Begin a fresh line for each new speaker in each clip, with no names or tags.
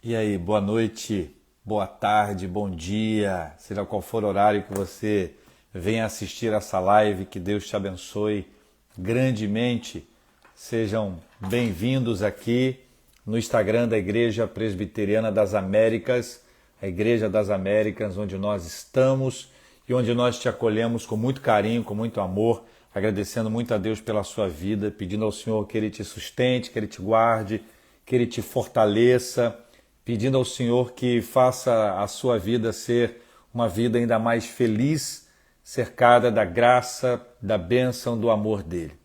E aí, boa noite, boa tarde, bom dia, seja qual for o horário que você venha assistir essa live, que Deus te abençoe grandemente. Sejam bem-vindos aqui no Instagram da Igreja Presbiteriana das Américas, a Igreja das Américas, onde nós estamos e onde nós te acolhemos com muito carinho, com muito amor, agradecendo muito a Deus pela sua vida, pedindo ao Senhor que Ele te sustente, que Ele te guarde, que Ele te fortaleça, pedindo ao Senhor que faça a sua vida ser uma vida ainda mais feliz, cercada da graça, da bênção, do amor dEle.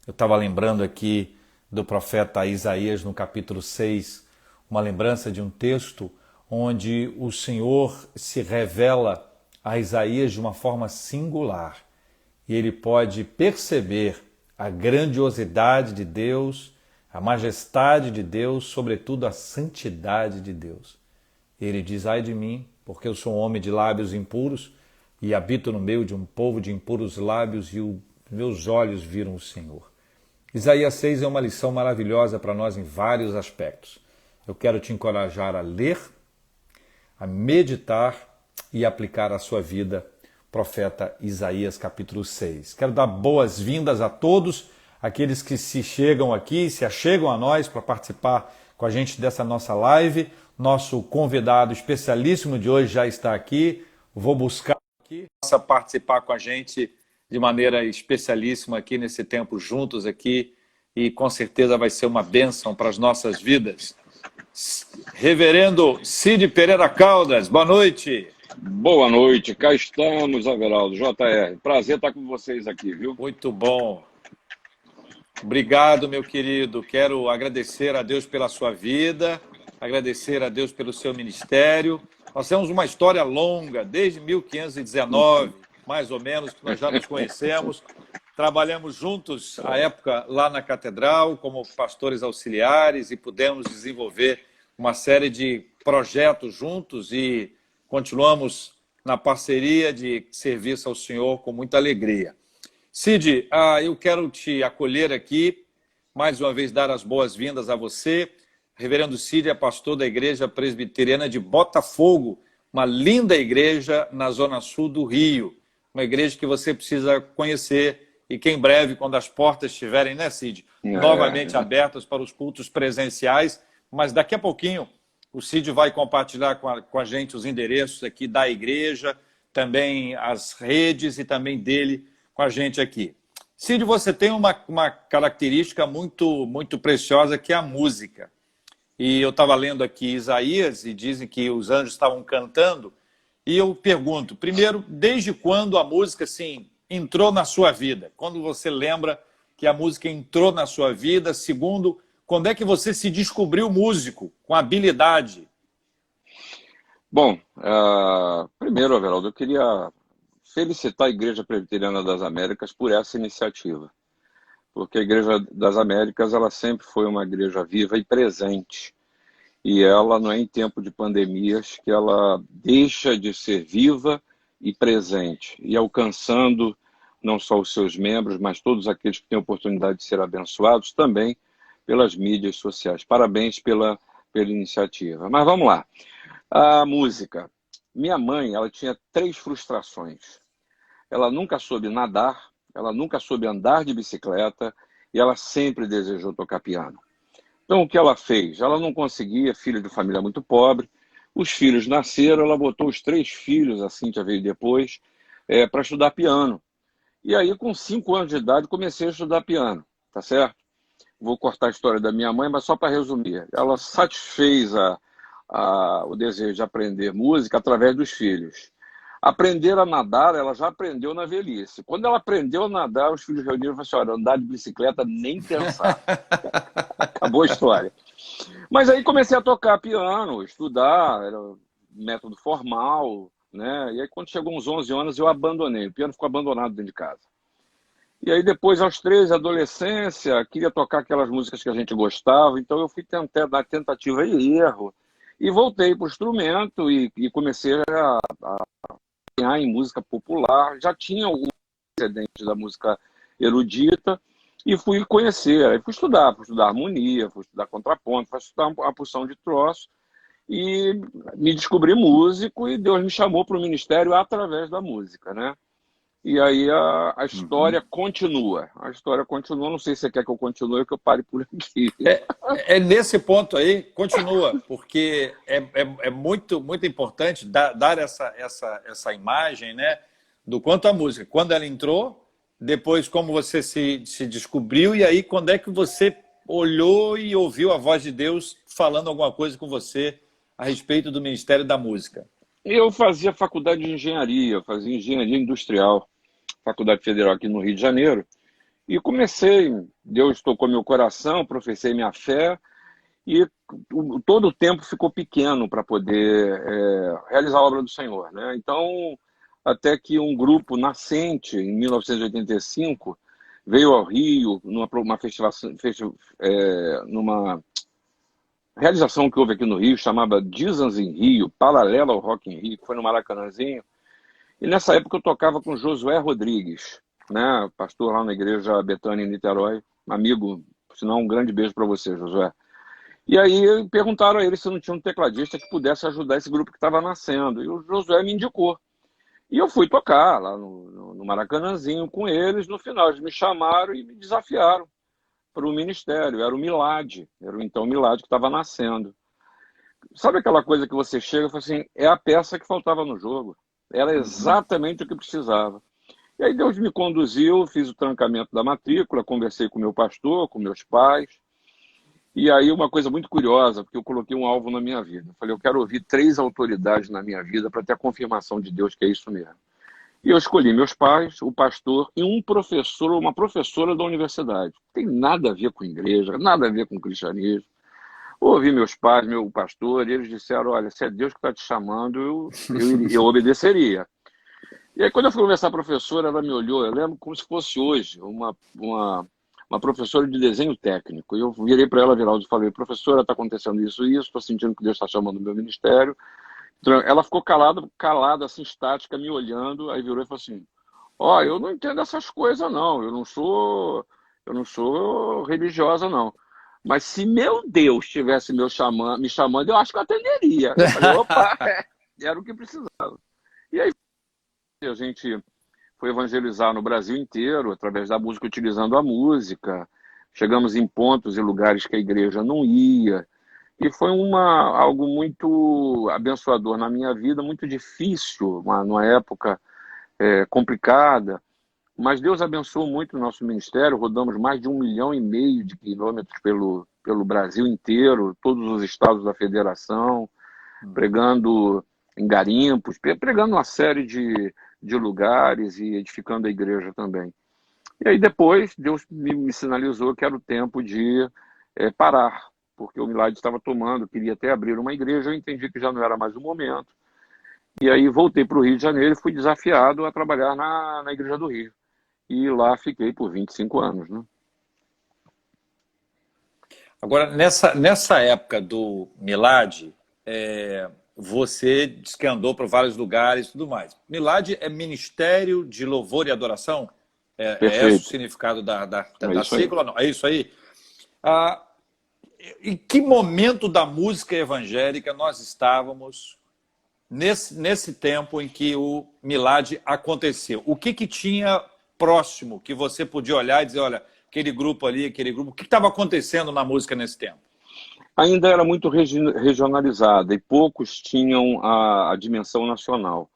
Eu estava lembrando aqui do profeta Isaías no capítulo 6, uma lembrança de um texto onde o Senhor se revela a Isaías de uma forma singular e ele pode perceber a grandiosidade de Deus, a majestade de Deus, sobretudo a santidade de Deus. Ele diz, ai de mim, porque eu sou um homem de lábios impuros e habito no meio de um povo de impuros lábios e meus olhos viram o Senhor. Isaías 6 é uma lição maravilhosa para nós em vários aspectos. Eu quero te encorajar a ler, a meditar e aplicar à sua vida, profeta Isaías capítulo 6. Quero dar boas-vindas a todos aqueles que se chegam aqui, se achegam a nós para participar com a gente dessa nossa live. Nosso convidado especialíssimo de hoje já está aqui. Vou buscar aqui, possa participar com a gente de maneira especialíssima aqui nesse tempo juntos aqui e com certeza vai ser uma bênção para as nossas vidas. Reverendo Cid Pereira Caldas, boa noite.
Boa noite, cá estamos, Averaldo, JR. Prazer estar com vocês aqui, viu?
Muito bom. Obrigado, meu querido. Quero agradecer a Deus pela sua vida, agradecer a Deus pelo seu ministério. Nós temos uma história longa, desde 1519, mais ou menos, que nós já nos conhecemos. Trabalhamos juntos, à época, lá na Catedral, como pastores auxiliares e pudemos desenvolver uma série de projetos juntos e continuamos na parceria de serviço ao Senhor com muita alegria. Cid, eu quero te acolher aqui, mais uma vez dar as boas-vindas a você. Reverendo Cid é pastor da Igreja Presbiteriana de Botafogo, uma linda igreja na zona sul do Rio, uma igreja que você precisa conhecer e que em breve, quando as portas estiverem, né, Cid, novamente abertas para os cultos presenciais, mas daqui a pouquinho o Cid vai compartilhar com a gente os endereços aqui da igreja, também as redes e também dele com a gente aqui. Cid, você tem uma característica muito preciosa que é a música. E eu estava lendo aqui Isaías e dizem que os anjos estavam cantando. E eu pergunto, primeiro, desde quando a música assim, entrou na sua vida? Quando você lembra que a música entrou na sua vida? Segundo, quando é que você se descobriu músico, com habilidade?
Bom, primeiro, Averaldo, eu queria felicitar a Igreja Presbiteriana das Américas por essa iniciativa. Porque a Igreja das Américas ela sempre foi uma igreja viva e presente. E ela não é em tempo de pandemias que ela deixa de ser viva e presente. E alcançando não só os seus membros, mas todos aqueles que têm a oportunidade de ser abençoados também pelas mídias sociais. Parabéns pela iniciativa. Mas vamos lá. A música. Minha mãe, ela tinha 3 frustrações. Ela nunca soube nadar, ela nunca soube andar de bicicleta e ela sempre desejou tocar piano. Então, o que ela fez? Ela não conseguia, filha de família muito pobre. Os filhos nasceram, ela botou os 3 filhos, a Cíntia veio depois, para estudar piano. E aí, com 5 anos de idade, comecei a estudar piano, tá certo? Vou cortar a história da minha mãe, mas só para resumir. Ela satisfez o desejo de aprender música através dos filhos. Aprender a nadar, ela já aprendeu na velhice. Quando ela aprendeu a nadar, os filhos reuniram e falaram assim, olha, andar de bicicleta nem pensar. Acabou a história. Mas aí comecei a tocar piano, estudar, era método formal, né? E aí quando chegou uns 11 anos eu abandonei, o piano ficou abandonado dentro de casa. E aí depois, aos 13, adolescência, queria tocar aquelas músicas que a gente gostava, então eu fui tentar dar tentativa e erro. E voltei para o instrumento e comecei a ganhar em música popular. Já tinha alguns antecedentes da música erudita e fui conhecer. Aí fui estudar harmonia, fui estudar contraponto, fui estudar uma porção de troços. e me descobri músico e Deus me chamou para o ministério através da música, né? E aí a
Uhum.
história continua. A história continua. Não sei se você quer que eu continue ou que eu pare por aqui.
É nesse ponto aí, continua, porque é muito, muito importante dar essa imagem, né, do quanto a música, quando ela entrou, depois como você se descobriu, e aí quando é que você olhou e ouviu a voz de Deus falando alguma coisa com você a respeito do Ministério da Música.
Eu fazia faculdade de engenharia, eu fazia engenharia industrial, Faculdade Federal aqui no Rio de Janeiro, e comecei, Deus tocou meu coração, professei minha fé, e todo o tempo ficou pequeno para poder realizar a obra do Senhor, né? Então, até que um grupo nascente, em 1985, veio ao Rio, numa realização que houve aqui no Rio, chamava Jesus em Rio, paralela ao Rock in Rio, que foi no Maracanãzinho. E nessa época eu tocava com Josué Rodrigues, né? Pastor lá na igreja Betânia em Niterói, amigo, por sinal um grande beijo para você, Josué. E aí perguntaram a ele se não tinha um tecladista que pudesse ajudar esse grupo que estava nascendo. E o Josué me indicou. E eu fui tocar lá no Maracanãzinho com eles. No final, eles me chamaram e me desafiaram para o ministério. Era o Milad, era o então Milad que estava nascendo. Sabe aquela coisa que você chega e fala assim, é a peça que faltava no jogo. Era
Uhum.
exatamente o que precisava. E aí Deus me conduziu, fiz o trancamento da matrícula, conversei com meu pastor, com meus pais. E aí uma coisa muito curiosa, porque eu coloquei um alvo na minha vida. Eu falei, eu quero ouvir 3 autoridades na minha vida para ter a confirmação de Deus que é isso mesmo. E eu escolhi meus pais, o pastor e um professor ou uma professora da universidade. Não tem nada a ver com igreja, nada a ver com cristianismo. Ouvi meus pais, meu pastor, e eles disseram, olha, se é Deus que está te chamando, eu obedeceria. E aí, quando eu fui conversar com a professora, ela me olhou, eu lembro como se fosse hoje, uma professora de desenho técnico. E eu virei para ela, Viraldo, e falei, professora, está acontecendo isso e isso, estou sentindo que Deus está chamando o meu ministério. Ela ficou calada, assim, estática, me olhando, aí virou e falou assim, ó, eu não entendo essas coisas, não, eu não sou religiosa, não. Mas se meu Deus estivesse me chamando, eu acho que eu atenderia. Eu falei, opa, era o que precisava. E aí a gente foi evangelizar no Brasil inteiro, através da música, utilizando a música. Chegamos em pontos e lugares que a igreja não ia. E foi algo muito abençoador na minha vida, muito difícil, numa época complicada. Mas Deus abençoou muito o nosso ministério. Rodamos mais de 1,5 milhão de quilômetros pelo Brasil inteiro, todos os estados da federação, pregando em garimpos, pregando uma série de lugares e edificando a igreja também. E aí depois Deus me sinalizou que era o tempo de parar, porque o Milagre estava tomando, queria até abrir uma igreja, eu entendi que já não era mais o momento. E aí voltei para o Rio de Janeiro e fui desafiado a trabalhar na Igreja do Rio. E lá fiquei por 25 anos, né?
Agora, nessa época do Milad, você disse que andou para vários lugares e tudo mais. Milad é Ministério de Louvor e Adoração? É esse o
Perfeito.
significado da, da,
É
da
isso aí.
sigla? Não, é isso aí? Ah, em que momento da música evangélica nós estávamos nesse tempo em que o Milad aconteceu? O que tinha próximo que você podia olhar e dizer, olha, aquele grupo ali, aquele grupo, o que estava acontecendo na música nesse tempo?
Ainda era muito regionalizada e poucos tinham a dimensão nacional.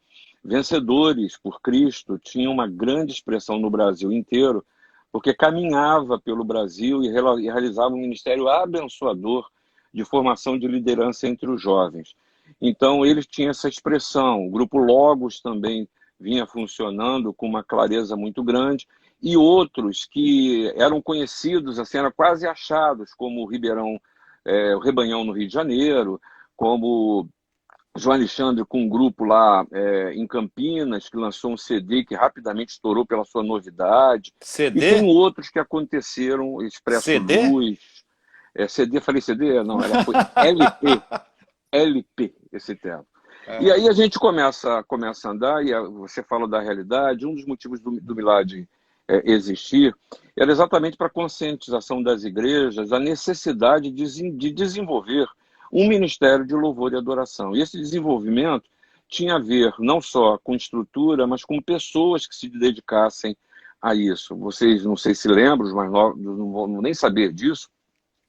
Vencedores por Cristo tinham uma grande expressão no Brasil inteiro, porque caminhava pelo Brasil e realizava um ministério abençoador de formação de liderança entre os jovens. Então, eles tinham essa expressão. O grupo Logos também vinha funcionando com uma clareza muito grande, e outros que eram conhecidos, assim, eram quase achados, como o Ribeirão, o Rebanhão no Rio de Janeiro, como João Alexandre com um grupo lá em Campinas, que lançou um CD que rapidamente estourou pela sua novidade. E tem
CD?
outros que aconteceram, Expresso
CD?
Luz, CD, falei CD? Não, foi LP, LP esse tempo. E aí a gente começa a andar, e você fala da realidade, um dos motivos do Milad existir era exatamente para a conscientização das igrejas, a necessidade de desenvolver um ministério de louvor e adoração. E esse desenvolvimento tinha a ver não só com estrutura, mas com pessoas que se dedicassem a isso. Vocês, não sei se lembram, os mais novos não vão nem saber disso,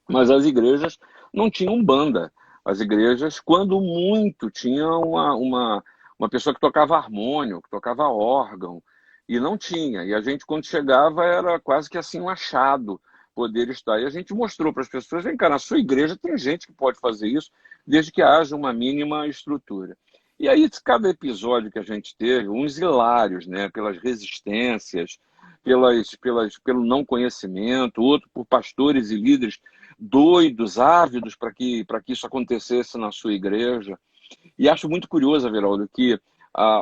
mas as igrejas não tinham banda. As igrejas, quando muito, tinham uma pessoa que tocava harmônio, que tocava órgão, e não tinha. E a gente, quando chegava, era quase que assim um achado poder estar. E a gente mostrou para as pessoas, vem cá, na sua igreja tem gente que pode fazer isso, desde que haja uma mínima estrutura. E aí, cada episódio que a gente teve, uns hilários, né, pelas resistências, pelo não conhecimento, outro por pastores e líderes doidos, ávidos para que isso acontecesse na sua igreja. E acho muito curioso, Everaldo, que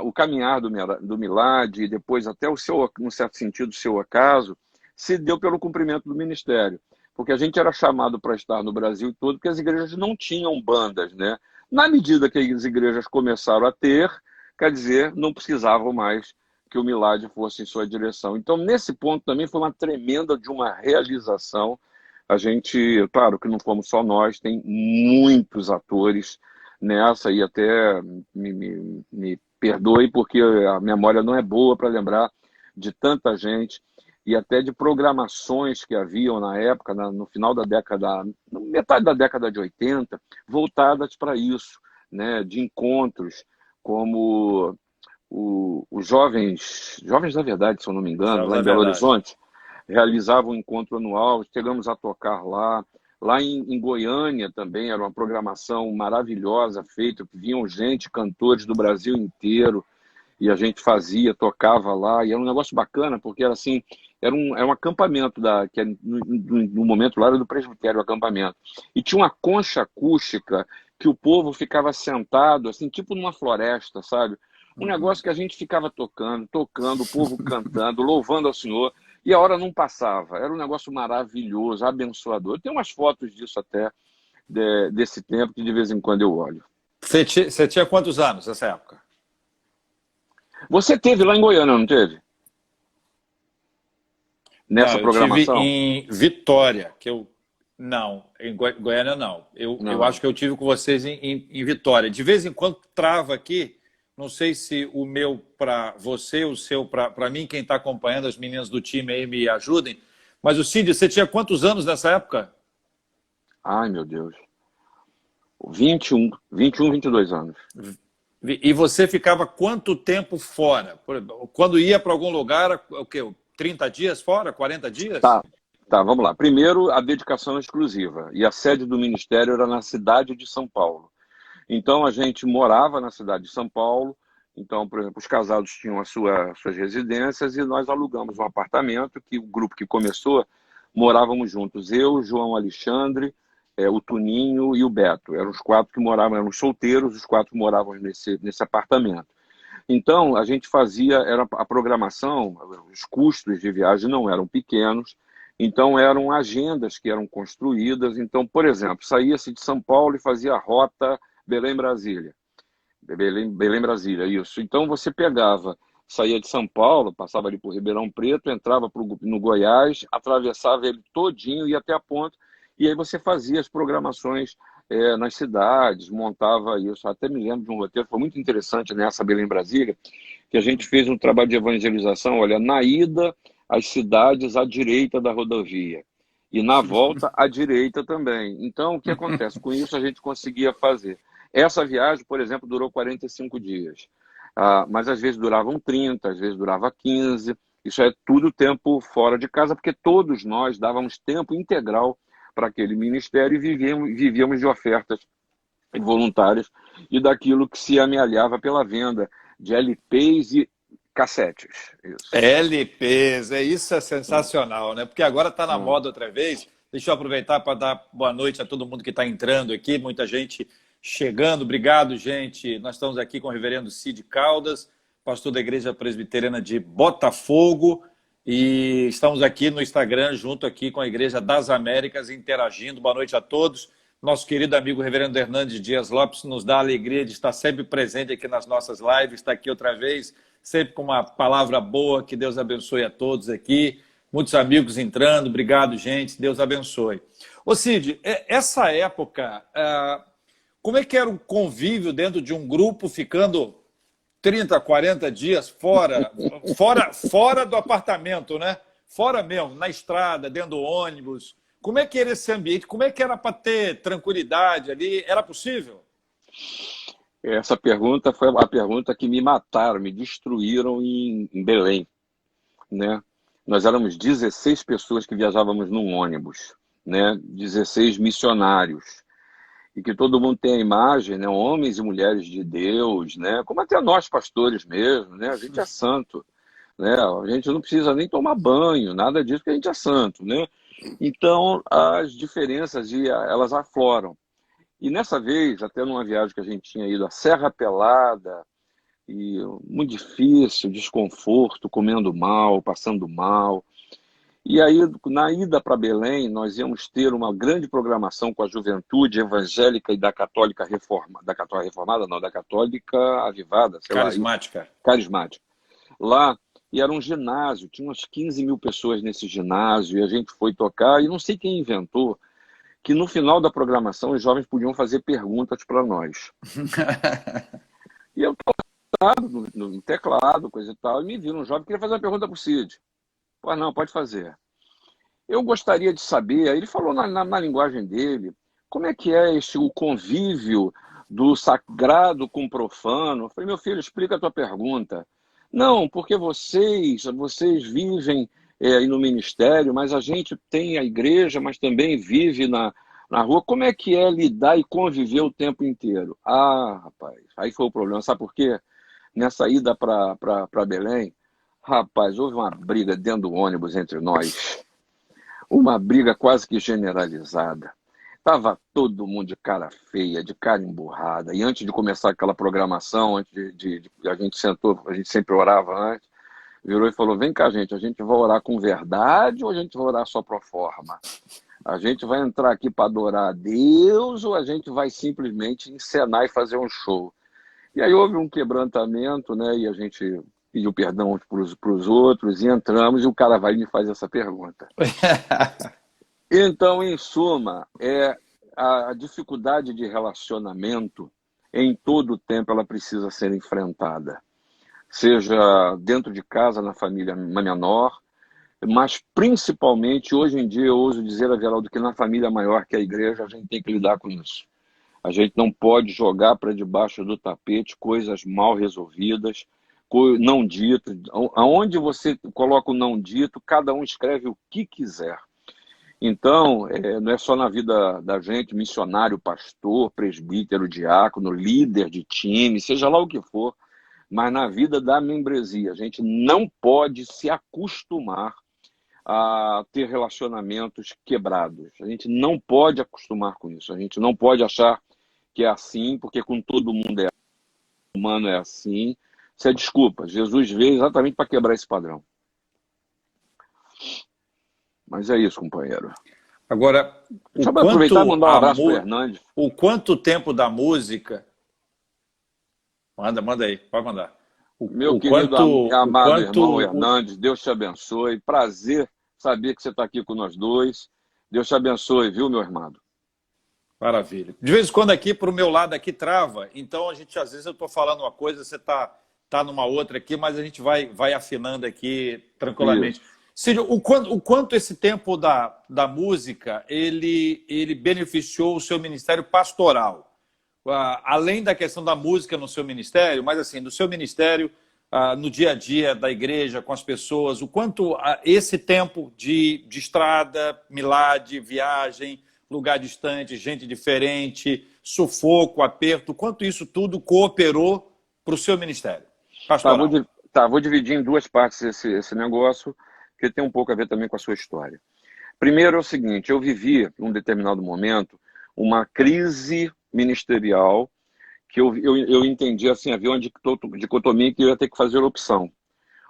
o caminhar do Milad e depois até o seu, num certo sentido, o seu acaso, se deu pelo cumprimento do ministério. Porque a gente era chamado para estar no Brasil todo, porque as igrejas não tinham bandas, né? Na medida que as igrejas começaram a ter, quer dizer, não precisavam mais que o Milad fosse em sua direção. Então, nesse ponto também foi uma tremenda de uma realização. A gente, claro que não fomos só nós, tem muitos atores nessa, e até me perdoe porque a memória não é boa para lembrar de tanta gente, e até de programações que haviam na época, no final da década, metade da década de 80, voltadas para isso, né, de encontros, como os jovens da Verdade, se eu não me engano,
Jovens
lá
da
em Belo
Verdade.
Horizonte, realizavam um encontro anual, chegamos a tocar lá. Lá em Goiânia também era uma programação maravilhosa feita, vinham gente, cantores do Brasil inteiro, e a gente fazia, tocava lá, e era um negócio bacana, porque era assim, era um acampamento, no momento lá era do presbitério, o acampamento. E tinha uma concha acústica que o povo ficava sentado, assim, tipo numa floresta, sabe? Um negócio que a gente ficava tocando, o povo cantando, louvando ao Senhor, e a hora não passava. Era um negócio maravilhoso, abençoador. Eu tenho umas fotos disso até, desse tempo, que de vez em quando eu olho.
Você tinha quantos anos nessa época?
Você teve lá em Goiânia, não teve?
Não,
Nessa
eu tive
programação?
em Vitória, que eu... Não, em Goiânia não. Eu
Não.
acho que eu tive com vocês em Vitória. De vez em quando trava aqui, não sei se o meu para você, o seu para mim, quem está acompanhando, as meninas do time aí me ajudem. Mas o Cid, você tinha quantos anos nessa época?
Ai, meu Deus. 21, 22 anos.
E você ficava quanto tempo fora? Quando ia para algum lugar, o quê? 30 dias fora? 40 dias?
Tá, vamos lá. Primeiro, a dedicação exclusiva. E a sede do ministério era na cidade de São Paulo. Então, a gente morava na cidade de São Paulo. Então, por exemplo, os casados tinham suas residências e nós alugamos um apartamento que o grupo que começou morávamos juntos. Eu, João Alexandre, o Tuninho e o Beto. Eram os quatro que moravam, eram solteiros, os quatro moravam nesse apartamento. Então, a gente fazia, era a programação, os custos de viagem não eram pequenos, então eram agendas que eram construídas. Então, por exemplo, saía-se de São Paulo e fazia a rota Belém-Brasília. Belém-Brasília, isso. Então, você pegava, saía de São Paulo, passava ali por Ribeirão Preto, entrava no Goiás, atravessava ele todinho, ia até a ponta, e aí você fazia as programações nas cidades, montava isso. Até me lembro de um roteiro, foi muito interessante nessa Belém-Brasília, que a gente fez um trabalho de evangelização, olha, na ida às cidades à direita da rodovia, e na volta à direita também. Então, o que acontece? Com isso a gente conseguia fazer. Essa viagem, por exemplo, durou 45 dias. Mas às vezes duravam 30, às vezes durava 15. Isso é tudo tempo fora de casa, porque todos nós dávamos tempo integral para aquele ministério e vivíamos de ofertas voluntárias e daquilo que se amealhava pela venda de LPs e cassetes. Isso.
LPs, isso é sensacional, né? Porque agora está na moda outra vez. Deixa eu aproveitar para dar boa noite a todo mundo que está entrando aqui, muita gente chegando. Obrigado, gente. Nós estamos aqui com o reverendo Cid Caldas, pastor da Igreja Presbiteriana de Botafogo, e estamos aqui no Instagram, junto aqui com a Igreja das Américas, interagindo. Boa noite a todos. Nosso querido amigo reverendo Hernandes Dias Lopes nos dá a alegria de estar sempre presente aqui nas nossas lives, está aqui outra vez, sempre com uma palavra boa, que Deus abençoe a todos aqui. Muitos amigos entrando, obrigado, gente, Deus abençoe. Ô Cid, essa época, como é que era o convívio dentro de um grupo ficando 30, 40 dias fora do apartamento, né? Fora mesmo, na estrada, dentro do ônibus. Como é que era esse ambiente? Como é que era para ter tranquilidade ali? Era possível?
Essa pergunta foi a pergunta que me mataram, me destruíram em Belém, né? Nós éramos 16 pessoas que viajávamos num ônibus, né? 16 missionários. E que todo mundo tem a imagem, né? Homens e mulheres de Deus, né? Como até nós pastores mesmo, né? A gente é santo, né? A gente não precisa nem tomar banho, nada disso, porque a gente é santo, né? Então, as diferenças elas afloram. E nessa vez, até numa viagem que a gente tinha ido à Serra Pelada, e muito difícil, desconforto, comendo mal, passando mal. E aí, na ida para Belém, nós íamos ter uma grande programação com a juventude evangélica e da católica reformada, da católica reformada, não, da católica avivada, sei lá,
Carismática.
carismática. Lá, e era um ginásio, tinha umas 15 mil pessoas nesse ginásio, e a gente foi tocar, e não sei quem inventou, que no final da programação os jovens podiam fazer perguntas para nós. E eu estava no teclado, coisa e tal, e me viram um jovem que queria fazer uma pergunta para o Cid. Pô, não, pode fazer. Eu gostaria de saber, aí ele falou na linguagem dele, como é que é o convívio do sagrado com o profano? Eu falei, meu filho, explica a tua pergunta. Não, porque vocês vivem aí no ministério, mas a gente tem a igreja, mas também vive na rua. Como é que é lidar e conviver o tempo inteiro? Ah, rapaz, aí foi o problema. Sabe por quê? Nessa ida para Belém, rapaz, houve uma briga dentro do ônibus entre nós. Uma briga quase que generalizada. Tava todo mundo de cara feia, de cara emburrada. E antes de começar aquela programação, antes a gente sentou, a gente sempre orava antes, virou e falou: vem cá, gente, a gente vai orar com verdade ou a gente vai orar só pro forma? A gente vai entrar aqui para adorar a Deus ou a gente vai simplesmente encenar e fazer um show? E aí houve um quebrantamento, né? E a gente pediu perdão para os outros e entramos, e o cara vai e me faz essa pergunta. Então, em suma, a dificuldade de relacionamento, em todo o tempo, ela precisa ser enfrentada. Seja dentro de casa, na família menor, mas principalmente, hoje em dia, eu ouso dizer, Everaldo, que na família maior, que é a igreja, a gente tem que lidar com isso. A gente não pode jogar para debaixo do tapete coisas mal resolvidas, não dito. Aonde você coloca o não dito, cada um escreve o que quiser. Então, não é só na vida da gente, missionário, pastor, presbítero, diácono, líder de time, seja lá o que for, mas na vida da membresia. A gente não pode se acostumar a ter relacionamentos quebrados. A gente não pode acostumar com isso. A gente não pode achar que é assim, porque com todo mundo humano é assim. Isso é desculpa. Jesus veio exatamente para quebrar esse padrão. Mas é isso, companheiro.
Agora,
Deixa eu aproveitar e mandar um abraço para o Hernandes.
O quanto tempo da música... Manda aí, pode mandar.
Meu querido amado irmão Hernandes, Deus te abençoe. Prazer saber que você está aqui com nós dois. Deus te abençoe, viu, meu irmão?
Maravilha. De vez em quando aqui, para o meu lado aqui, trava. Então, às vezes eu estou falando uma coisa, você tá numa outra aqui, mas a gente vai afinando aqui tranquilamente. Cid, o quanto esse tempo da música, ele beneficiou o seu ministério pastoral? Além da questão da música no seu ministério, mas assim, do seu ministério, no dia a dia da igreja, com as pessoas, o quanto esse tempo de estrada, milagre, viagem, lugar distante, gente diferente, sufoco, aperto, quanto isso tudo cooperou para o seu ministério pastoral?
Vou dividir em duas partes esse negócio, que tem um pouco a ver também com a sua história. Primeiro é o seguinte, eu vivi, num determinado momento, uma crise ministerial que eu entendi assim, havia uma dicotomia que eu ia ter que fazer opção,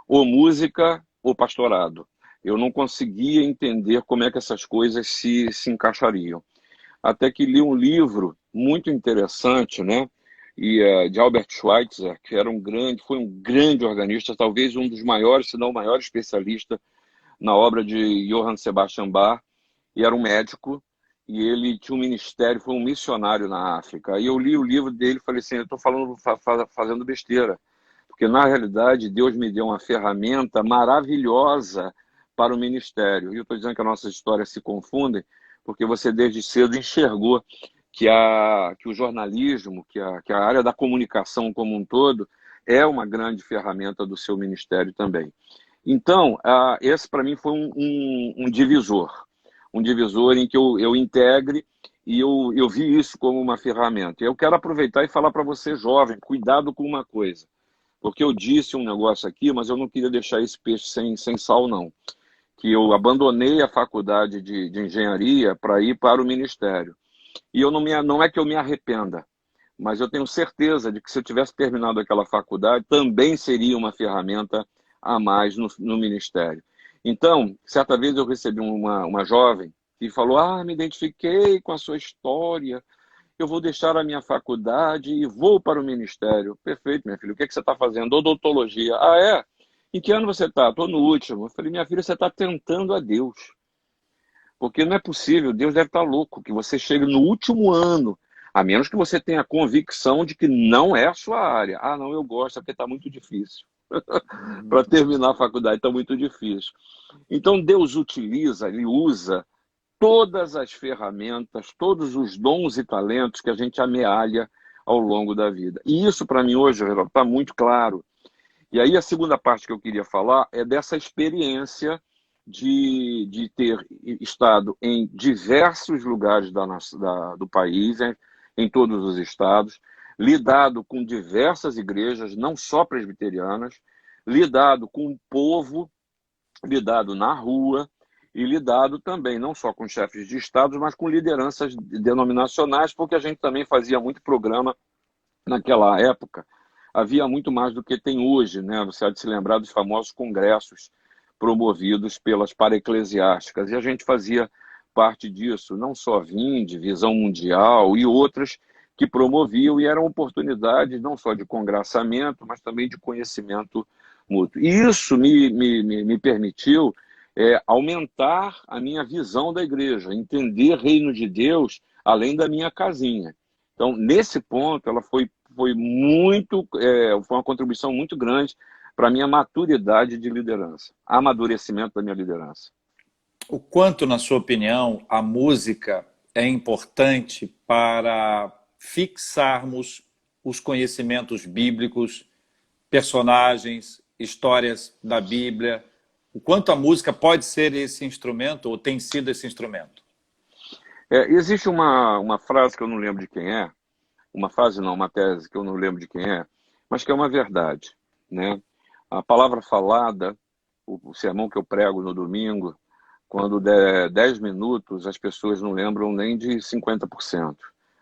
ou música ou pastorado. Eu não conseguia entender como é que essas coisas se encaixariam. Até que li um livro muito interessante, né? De Albert Schweitzer, que foi um grande organista, talvez um dos maiores, se não o maior especialista na obra de Johann Sebastian Bach, e era um médico, e ele tinha um ministério, foi um missionário na África. E eu li o livro dele e falei assim, eu estou fazendo besteira, porque na realidade Deus me deu uma ferramenta maravilhosa para o ministério. E eu estou dizendo que as nossas histórias se confundem, porque você desde cedo enxergou que o jornalismo, que a área da comunicação como um todo, é uma grande ferramenta do seu ministério também. Então, esse para mim foi um divisor em que eu integre e eu vi isso como uma ferramenta. Eu quero aproveitar e falar para você, jovem, cuidado com uma coisa, porque eu disse um negócio aqui, mas eu não queria deixar esse peixe sem sal, não. Que eu abandonei a faculdade de engenharia para ir para o ministério. E eu não é que eu me arrependa, mas eu tenho certeza de que se eu tivesse terminado aquela faculdade, também seria uma ferramenta a mais no ministério. Então, certa vez eu recebi uma jovem que falou: me identifiquei com a sua história, eu vou deixar a minha faculdade e vou para o ministério. Perfeito, minha filha, o que você está fazendo? Odontologia. Ah, é? Em que ano você está? Estou no último. Eu falei: minha filha, você está tentando a Deus. Porque não é possível, Deus deve estar louco, que você chegue no último ano, a menos que você tenha a convicção de que não é a sua área. Ah, não, eu gosto, é porque está muito difícil. Para terminar a faculdade está muito difícil. Então Deus utiliza, Ele usa todas as ferramentas, todos os dons e talentos que a gente amealha ao longo da vida. E isso para mim hoje, Geraldo, está muito claro. E aí a segunda parte que eu queria falar é dessa experiência de ter estado em diversos lugares do país, em todos os estados, lidado com diversas igrejas, não só presbiterianas, lidado com o povo, lidado na rua e lidado também não só com chefes de estados, mas com lideranças denominacionais, porque a gente também fazia muito programa naquela época. Havia muito mais do que tem hoje, né? Você há de se lembrar dos famosos congressos promovidos pelas paraeclesiásticas, e a gente fazia parte disso, não só Vinde, Visão Mundial e outras que promoviam, e eram oportunidades não só de congraçamento, mas também de conhecimento mútuo. E isso me permitiu aumentar a minha visão da igreja, entender reino de Deus além da minha casinha. Então, nesse ponto, ela foi muito, foi uma contribuição muito grande para a minha maturidade de liderança, amadurecimento da minha liderança.
O quanto, na sua opinião, a música é importante para fixarmos os conhecimentos bíblicos, personagens, histórias da Bíblia? O quanto a música pode ser esse instrumento, ou tem sido esse instrumento?
Existe uma frase que eu não lembro de quem é, uma frase não, uma tese que eu não lembro de quem é, mas que é uma verdade, né? A palavra falada, o sermão que eu prego no domingo, quando der 10 minutos, as pessoas não lembram nem de 50%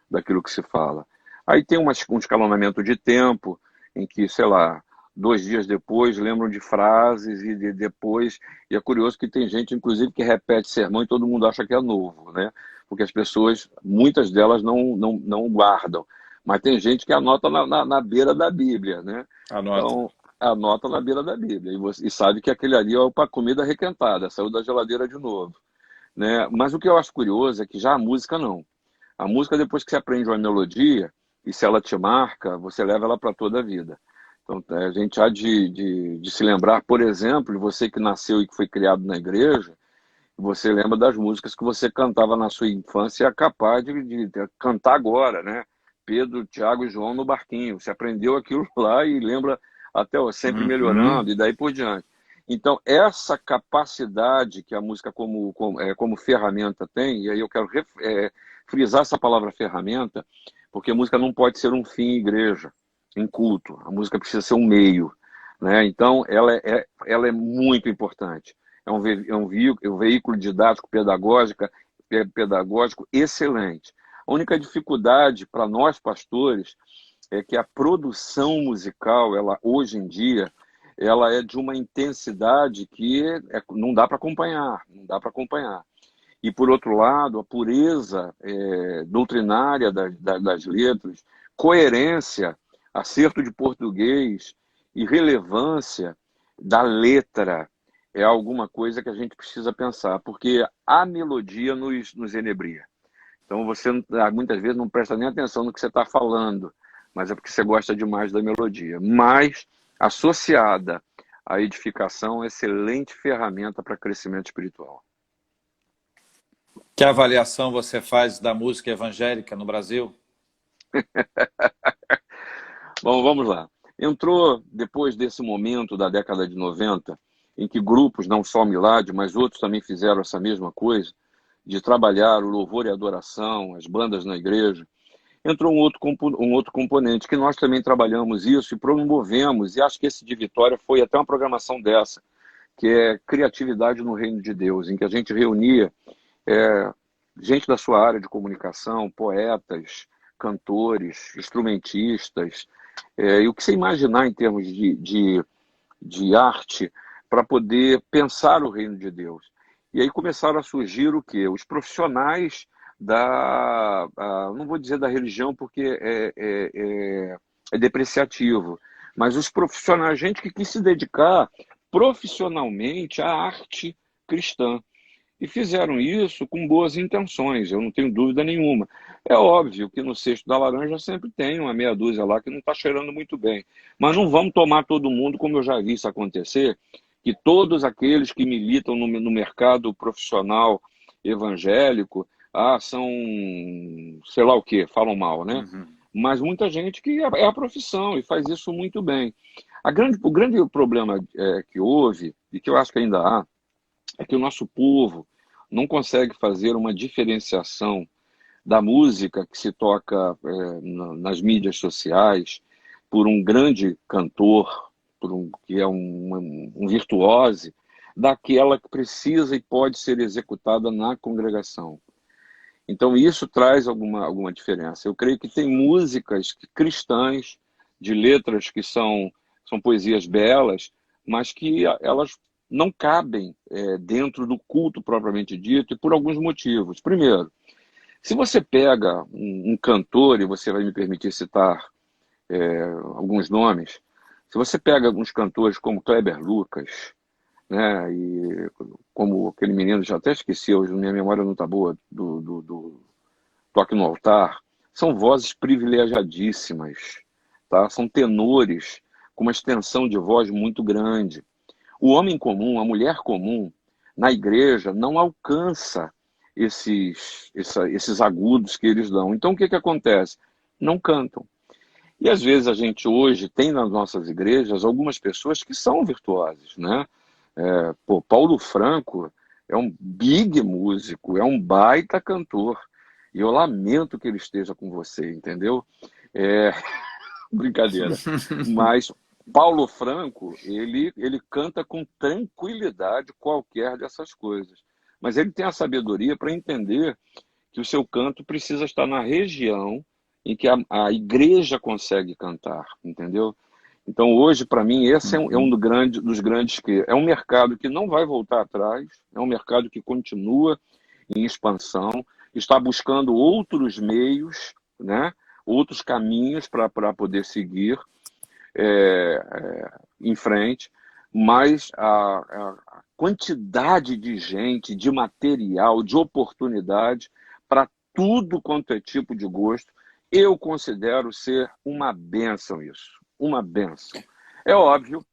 daquilo que se fala. Aí tem um escalonamento de tempo, em que, sei lá, 2 dias depois lembram de frases depois. E é curioso que tem gente, inclusive, que repete sermão e todo mundo acha que é novo, né? Porque as pessoas, muitas delas não guardam. Mas tem gente que anota na beira da Bíblia, né?
Anota.
Então, anota na beira da Bíblia. E sabe que aquele ali é para comida requentada, saiu da geladeira de novo, né? Mas o que eu acho curioso é que já a música não. A música, depois que você aprende uma melodia, e se ela te marca, você leva ela para toda a vida. Então, a gente há de se lembrar, por exemplo, de você que nasceu e que foi criado na igreja, você lembra das músicas que você cantava na sua infância e é capaz de cantar agora, né? Pedro, Tiago e João no barquinho. Você aprendeu aquilo lá e lembra até sempre
Uhum.
melhorando e daí por diante. Então, essa capacidade que a música como ferramenta tem, e aí eu quero frisar essa palavra ferramenta, porque a música não pode ser um fim em igreja, em culto. A música precisa ser um meio, né? Então, ela é muito importante. É um veículo didático pedagógico excelente. A única dificuldade para nós pastores é que a produção musical, ela hoje em dia, ela é de uma intensidade que não dá para acompanhar, não dá para acompanhar. E por outro lado, a pureza doutrinária das letras, coerência, acerto de português e relevância da letra é alguma coisa que a gente precisa pensar, porque a melodia nos enebria. Então você muitas vezes não presta nem atenção no que você está falando, mas é porque você gosta demais da melodia. Mas, associada à edificação, é excelente ferramenta para crescimento espiritual.
Que avaliação você faz da música evangélica no Brasil?
Bom, vamos lá. Entrou depois desse momento da década de 90, em que grupos, não só Milad, mas outros também fizeram essa mesma coisa, de trabalhar o louvor e a adoração, as bandas na igreja. Entrou um outro componente, que nós também trabalhamos isso e promovemos, e acho que esse de Vitória foi até uma programação dessa, que é Criatividade no Reino de Deus, em que a gente reunia é, gente da sua área de comunicação, poetas, cantores, instrumentistas, e o que você imaginar em termos de arte para poder pensar o reino de Deus. E aí começaram a surgir o quê? Os profissionais não vou dizer da religião porque é depreciativo, mas os profissionais, gente que quis se dedicar profissionalmente à arte cristã. E fizeram isso com boas intenções, eu não tenho dúvida nenhuma. É óbvio que no cesto da laranja sempre tem uma meia dúzia lá que não está cheirando muito bem. Mas não vamos tomar todo mundo, como eu já vi isso acontecer, que todos aqueles que militam no mercado profissional evangélico são, sei lá o quê, falam mal, né?
Uhum.
Mas muita gente que é a profissão e faz isso muito bem. O grande problema que houve, e que eu acho que ainda há, é que o nosso povo não consegue fazer uma diferenciação da música que se toca nas mídias sociais por um grande cantor, que é um virtuose, daquela que precisa e pode ser executada na congregação. Então isso traz alguma diferença. Eu creio que tem músicas cristãs, de letras que são poesias belas, mas que elas não cabem dentro do culto propriamente dito, e por alguns motivos. Primeiro, se você pega um cantor, e você vai me permitir citar alguns nomes, se você pega alguns cantores como Kleber Lucas, né, e como aquele menino, já até esqueci, hoje minha memória não está boa, do Toque no Altar, são vozes privilegiadíssimas, tá? São tenores com uma extensão de voz muito grande. O homem comum, a mulher comum, na igreja, não alcança esses agudos que eles dão. Então, o que acontece? Não cantam. E, às vezes, a gente hoje tem nas nossas igrejas algumas pessoas que são virtuosas, né? Paulo Franco é um big músico, é um baita cantor. E eu lamento que ele esteja com você, entendeu? Brincadeira. Mas Paulo Franco, ele canta com tranquilidade qualquer dessas coisas. Mas ele tem a sabedoria para entender que o seu canto precisa estar na região em que a igreja consegue cantar, entendeu? Então hoje, para mim, esse é um dos grandes que... É um mercado que não vai voltar atrás, é um mercado que continua em expansão, está buscando outros meios, né? Outros caminhos para poder seguir em frente, mas a quantidade de gente, de material, de oportunidade para tudo quanto é tipo de gosto, eu considero ser uma bênção isso, uma bênção. É óbvio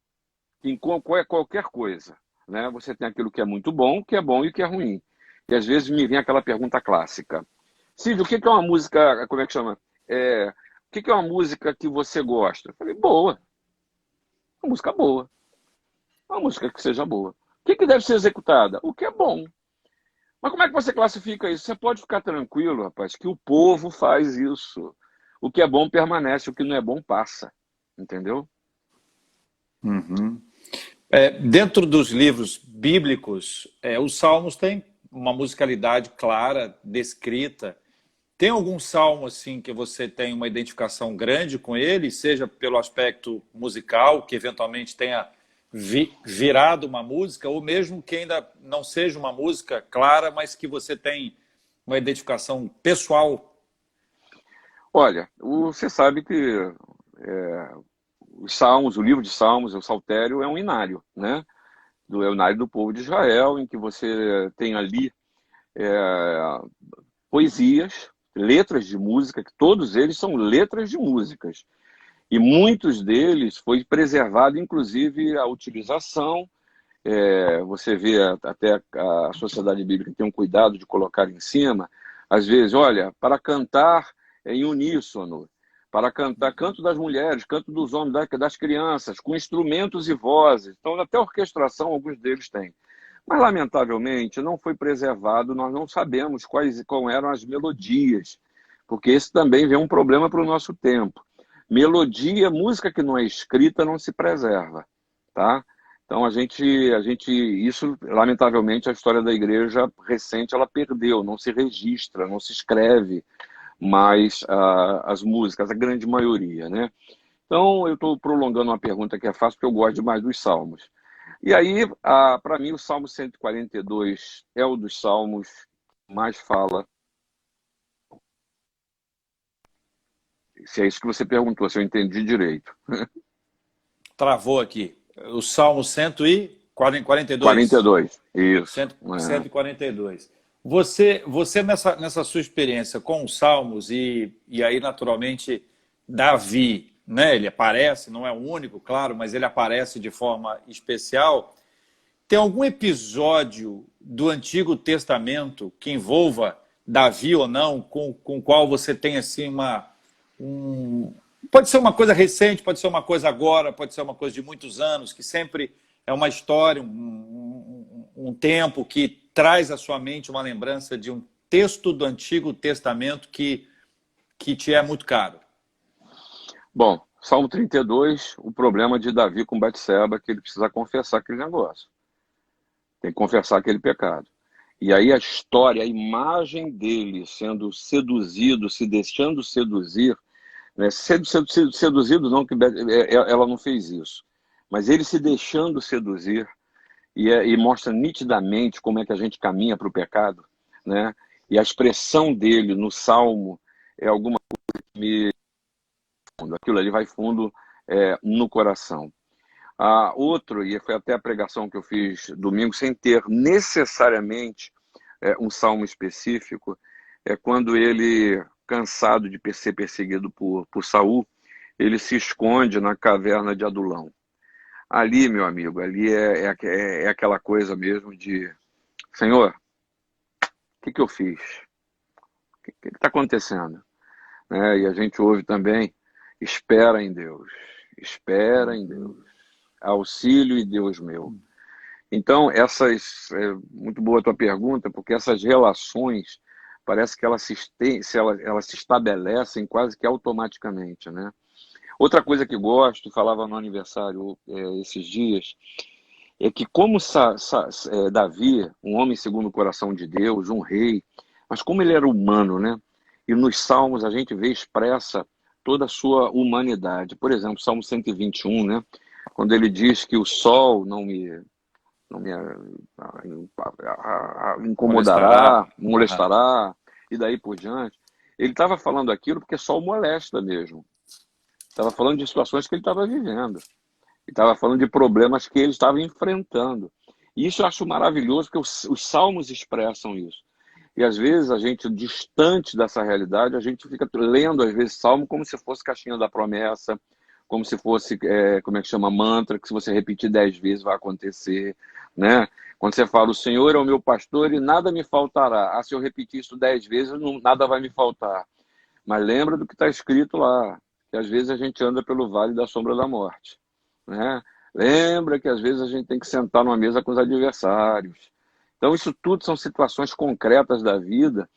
que em qualquer coisa, né, você tem aquilo que é muito bom, que é bom e que é ruim. E às vezes me vem aquela pergunta clássica. Silvio, o que é uma música, como é que chama? O que é uma música que você gosta? Eu falei, boa. Uma música boa. Uma música que seja boa. O que deve ser executada? O que é bom. Mas como é que você classifica isso? Você pode ficar tranquilo, rapaz, que o povo faz isso. O que é bom permanece, o que não é bom passa. Entendeu?
Uhum. Dentro dos livros bíblicos, os salmos têm uma musicalidade clara, descrita. Tem algum salmo assim que você tem uma identificação grande com ele, seja pelo aspecto musical, que eventualmente tenha virado uma música, ou mesmo que ainda não seja uma música clara, mas que você tem uma identificação pessoal?
Olha, você sabe que os Salmos, o livro de Salmos, o Saltério, é um inário, né? É o inário do povo de Israel, em que você tem ali poesias, letras de música, que todos eles são letras de músicas. E muitos deles foi preservado, inclusive, a utilização. Você vê até a Sociedade Bíblica tem um cuidado de colocar em cima, às vezes, olha, para cantar em uníssono, para cantar canto das mulheres, canto dos homens, das crianças, com instrumentos e vozes. Então, até orquestração, alguns deles têm. Mas, lamentavelmente, não foi preservado, nós não sabemos quais eram as melodias, porque esse também vem um problema para o nosso tempo. Melodia, música que não é escrita, não se preserva, tá? Então, isso, lamentavelmente, a história da igreja recente, ela perdeu, não se registra, não se escreve mais as músicas, a grande maioria, né? Então, eu estou prolongando uma pergunta que é fácil, porque eu gosto demais dos salmos. E aí, para mim, o Salmo 142 é o dos salmos que mais fala. Se é isso que você perguntou, se eu entendi direito.
Travou aqui. O Salmo 142.
42, isso.
142. Você nessa sua experiência com os Salmos, e aí, naturalmente, Davi, né? Ele aparece, não é o único, claro, mas ele aparece de forma especial. Tem algum episódio do Antigo Testamento que envolva Davi ou não, com o qual você tem assim pode ser uma coisa recente, pode ser uma coisa agora, pode ser uma coisa de muitos anos, que sempre é uma história, um tempo que traz à sua mente uma lembrança de um texto do Antigo Testamento que te é muito caro?
Bom, Salmo 32, o problema de Davi com Batseba, que ele precisa confessar aquele negócio. Tem que confessar aquele pecado. E aí a história, a imagem dele sendo seduzido, se deixando seduzir, né? Seduzido não, que ela não fez isso, mas ele se deixando seduzir, e mostra nitidamente como é que a gente caminha para o pecado, né? E a expressão dele no Salmo é alguma coisa que me... Aquilo ali vai fundo no coração. Outro, e foi até a pregação que eu fiz domingo, sem ter necessariamente um salmo específico, é quando ele, cansado de ser perseguido por Saul, ele se esconde na caverna de Adulão. Ali, meu amigo, ali é aquela coisa mesmo de: Senhor, o que eu fiz? O que está acontecendo? E a gente ouve também: espera em Deus, auxílio e Deus meu. Então, muito boa a tua pergunta, porque essas relações, parece que elas se estabelecem quase que automaticamente, né? Outra coisa que gosto, falava no aniversário esses dias, é que como Davi, um homem segundo o coração de Deus, um rei, mas como ele era humano, né? E nos Salmos a gente vê expressa toda a sua humanidade. Por exemplo, Salmo 121, né? Quando ele diz que o sol não me incomodará, molestará, e daí por diante. Ele estava falando aquilo porque só o molesta mesmo. Estava falando de situações que ele estava vivendo. Ele estava falando de problemas que ele estava enfrentando. E isso eu acho maravilhoso, porque os salmos expressam isso. E às vezes a gente, distante dessa realidade, a gente fica lendo, às vezes, salmo como se fosse caixinha da promessa, como se fosse, como é que chama, mantra, que se você repetir 10 vezes vai acontecer, né? Quando você fala: o Senhor é o meu pastor e nada me faltará. Se eu repetir isso 10 vezes, nada vai me faltar. Mas lembra do que está escrito lá, que às vezes a gente anda pelo vale da sombra da morte, né? Lembra que às vezes a gente tem que sentar numa mesa com os adversários. Então isso tudo são situações concretas da vida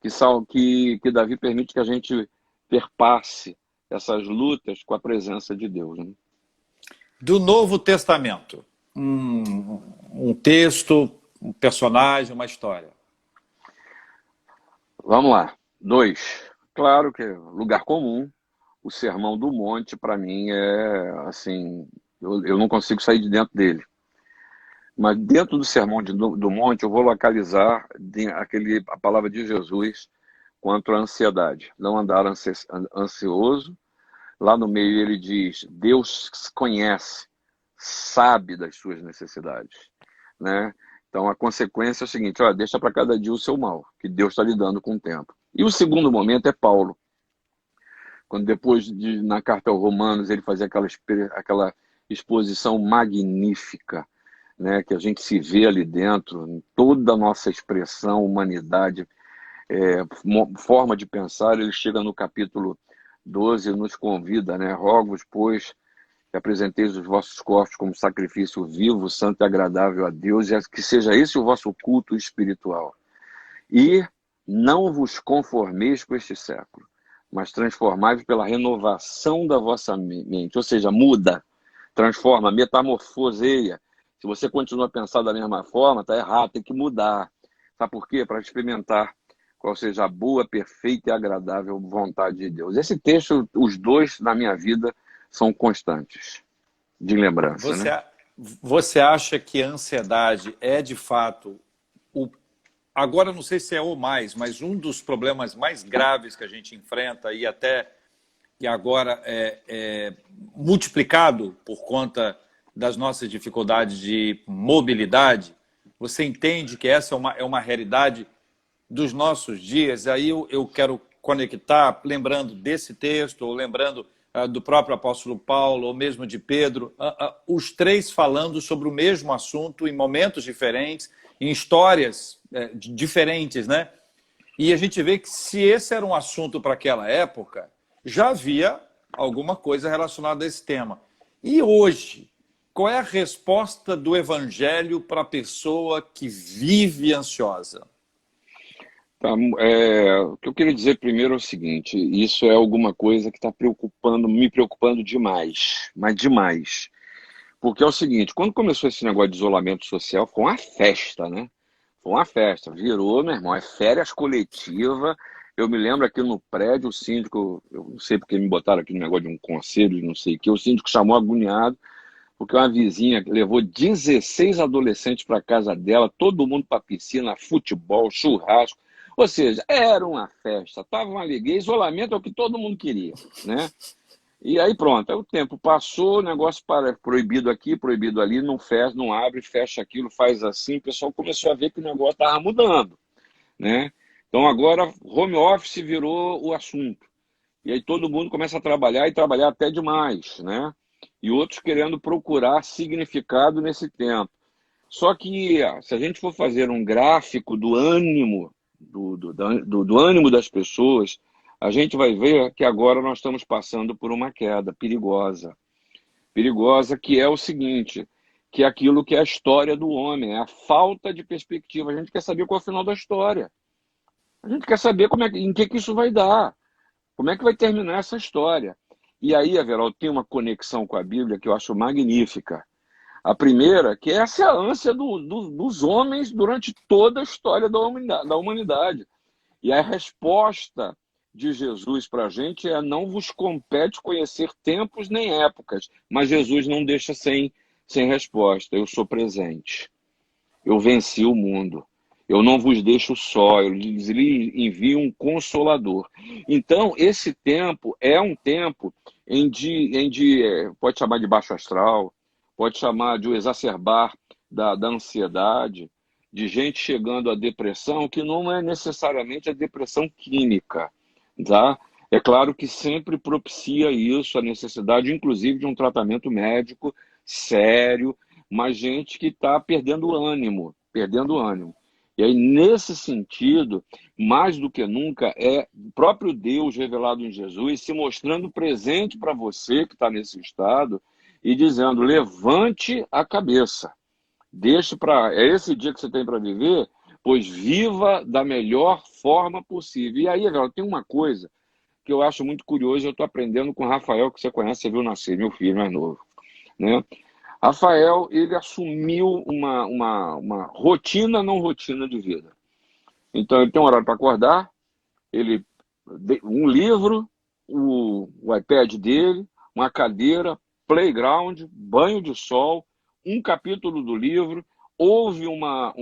que Davi permite que a gente perpasse essas lutas com a presença de Deus, né?
Do Novo Testamento, um texto, um personagem, uma história.
Vamos lá. 2. Claro que lugar comum, o Sermão do Monte, para mim, é assim, eu não consigo sair de dentro dele. Mas dentro do Sermão do Monte, eu vou localizar a palavra de Jesus quanto à ansiedade. Não andar ansioso. Lá no meio ele diz: Deus conhece, sabe das suas necessidades, né? Então, a consequência é o seguinte: ó, deixa para cada dia o seu mal, que Deus está lidando com o tempo. E o segundo momento é Paulo, quando depois, na carta aos Romanos, ele fazia aquela exposição magnífica, né, que a gente se vê ali dentro, em toda a nossa expressão, humanidade, forma de pensar. Ele chega no capítulo 12 e nos convida, né? Rogo-vos, pois, que apresenteis os vossos corpos como sacrifício vivo, santo e agradável a Deus, e que seja esse o vosso culto espiritual. E não vos conformeis com este século, mas transformai-vos pela renovação da vossa mente. Ou seja, muda, transforma, metamorfoseia. Se você continua a pensar da mesma forma, está errado, tem que mudar. Sabe por quê? Para experimentar qual seja a boa, perfeita e agradável vontade de Deus. Esse texto, os dois, na minha vida, são constantes, de lembrança,
Você,
né?
você acha que a ansiedade é, de fato, o, agora não sei se é o mais, mas um dos problemas mais graves que a gente enfrenta e até que agora é multiplicado por conta das nossas dificuldades de mobilidade? Você entende que essa é uma realidade dos nossos dias? Aí eu quero conectar, lembrando desse texto, ou lembrando do próprio apóstolo Paulo, ou mesmo de Pedro, os três falando sobre o mesmo assunto em momentos diferentes, em histórias diferentes, né? E a gente vê que se esse era um assunto para aquela época, já havia alguma coisa relacionada a esse tema. E hoje, qual é a resposta do evangelho para a pessoa que vive ansiosa?
Tá, o que eu queria dizer primeiro é o seguinte: isso é alguma coisa que está me preocupando demais, mas demais. Porque é o seguinte, quando começou esse negócio de isolamento social, foi uma festa, né? Foi uma festa, virou, meu irmão, é férias coletiva. Eu me lembro aqui no prédio, o síndico, eu não sei porque me botaram aqui no negócio de um conselho, de não sei o que, o síndico chamou agoniado, porque uma vizinha levou 16 adolescentes para casa dela, todo mundo para piscina, futebol, churrasco. Ou seja, era uma festa, tava uma alegria, isolamento é o que todo mundo queria, né? E aí pronto, aí o tempo passou, o negócio para proibido aqui, proibido ali, não fecha, não abre, fecha aquilo, faz assim, o pessoal começou a ver que o negócio estava mudando, né? Então agora home office virou o assunto. E aí todo mundo começa a trabalhar e trabalhar até demais, né? E outros querendo procurar significado nesse tempo. Só que se a gente for fazer um gráfico do ânimo, do ânimo das pessoas, a gente vai ver que agora nós estamos passando por uma queda perigosa. Perigosa, que é o seguinte, que é aquilo que é a história do homem, é a falta de perspectiva. A gente quer saber qual é o final da história. A gente quer saber em que isso vai dar. Como é que vai terminar essa história? E aí, Everaldo, tem uma conexão com a Bíblia que eu acho magnífica. A primeira, que essa é a ânsia dos homens durante toda a história da humanidade. E a resposta de Jesus para a gente é: não vos compete conhecer tempos nem épocas. Mas Jesus não deixa sem resposta. Eu sou presente. Eu venci o mundo. Eu não vos deixo só, eu lhes envio um consolador. Então, esse tempo é um tempo pode chamar de baixo astral, pode chamar de um exacerbar da ansiedade, de gente chegando à depressão, que não é necessariamente a depressão química, tá? É claro que sempre propicia isso, a necessidade, inclusive, de um tratamento médico sério, mas gente que está perdendo ânimo, perdendo ânimo. E aí, nesse sentido, mais do que nunca, é o próprio Deus revelado em Jesus se mostrando presente para você que está nesse estado e dizendo: levante a cabeça, é esse dia que você tem para viver, pois viva da melhor forma possível. E aí, velho, tem uma coisa que eu acho muito curioso, eu estou aprendendo com o Rafael, que você conhece, você viu nascer, meu filho mais novo, né? Rafael, ele assumiu uma rotina, não rotina de vida. Então, ele tem um horário para acordar, um livro, o iPad dele, uma cadeira, playground, banho de sol, um capítulo do livro, ouve uma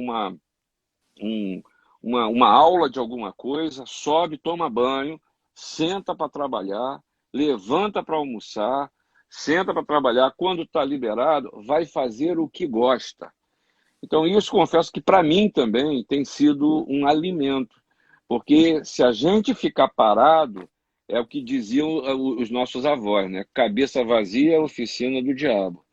aula de alguma coisa, sobe, toma banho, senta para trabalhar, levanta para almoçar, senta para trabalhar. Quando está liberado, vai fazer o que gosta. Então, isso confesso que para mim também tem sido um alimento, porque se a gente ficar parado, é o que diziam os nossos avós, né? Cabeça vazia é a oficina do diabo.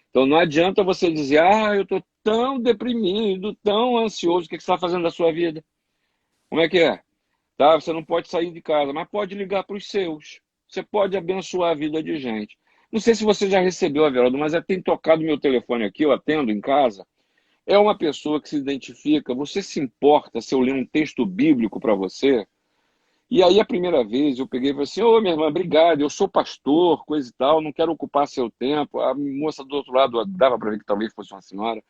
Então não adianta você dizer, ah, eu estou tão deprimido, tão ansioso, o que que você está fazendo da sua vida? Como é que é? Tá? Você não pode sair de casa, mas pode ligar para os seus. Você pode abençoar a vida de gente. Não sei se você já recebeu, Everaldo, mas tem tocado meu telefone aqui, eu atendo em casa. É uma pessoa que se identifica. Você se importa se eu ler um texto bíblico para você? E aí, a primeira vez, eu peguei e falei assim: ô, minha irmã, obrigado, eu sou pastor, coisa e tal, não quero ocupar seu tempo. A moça do outro lado, dava para ver que talvez fosse uma senhora.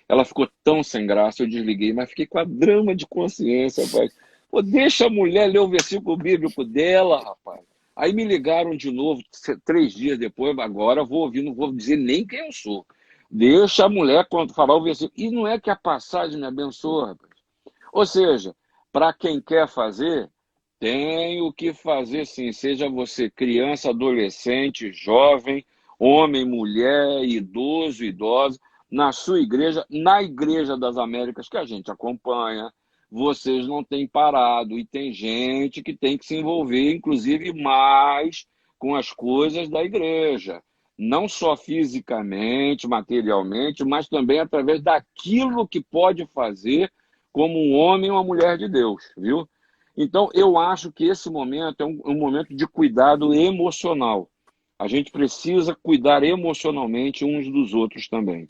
Ela ficou tão sem graça, eu desliguei, mas fiquei com a drama de consciência, rapaz. Pô, deixa a mulher ler o versículo bíblico dela, rapaz. Aí me ligaram de novo, 3 dias depois, agora eu vou ouvir, não vou dizer nem quem eu sou. Deixa a mulher quando falar o versículo. E não é que a passagem me abençoa, rapaz. Ou seja, para quem quer fazer, tem o que fazer sim. Seja você criança, adolescente, jovem, homem, mulher, idoso, idosa, na sua igreja, na Igreja das Américas que a gente acompanha, vocês não têm parado e tem gente que tem que se envolver, inclusive mais com as coisas da igreja, não só fisicamente, materialmente, mas também através daquilo que pode fazer como um homem ou uma mulher de Deus, viu? Então, eu acho que esse momento é um momento de cuidado emocional. A gente precisa cuidar emocionalmente uns dos outros também.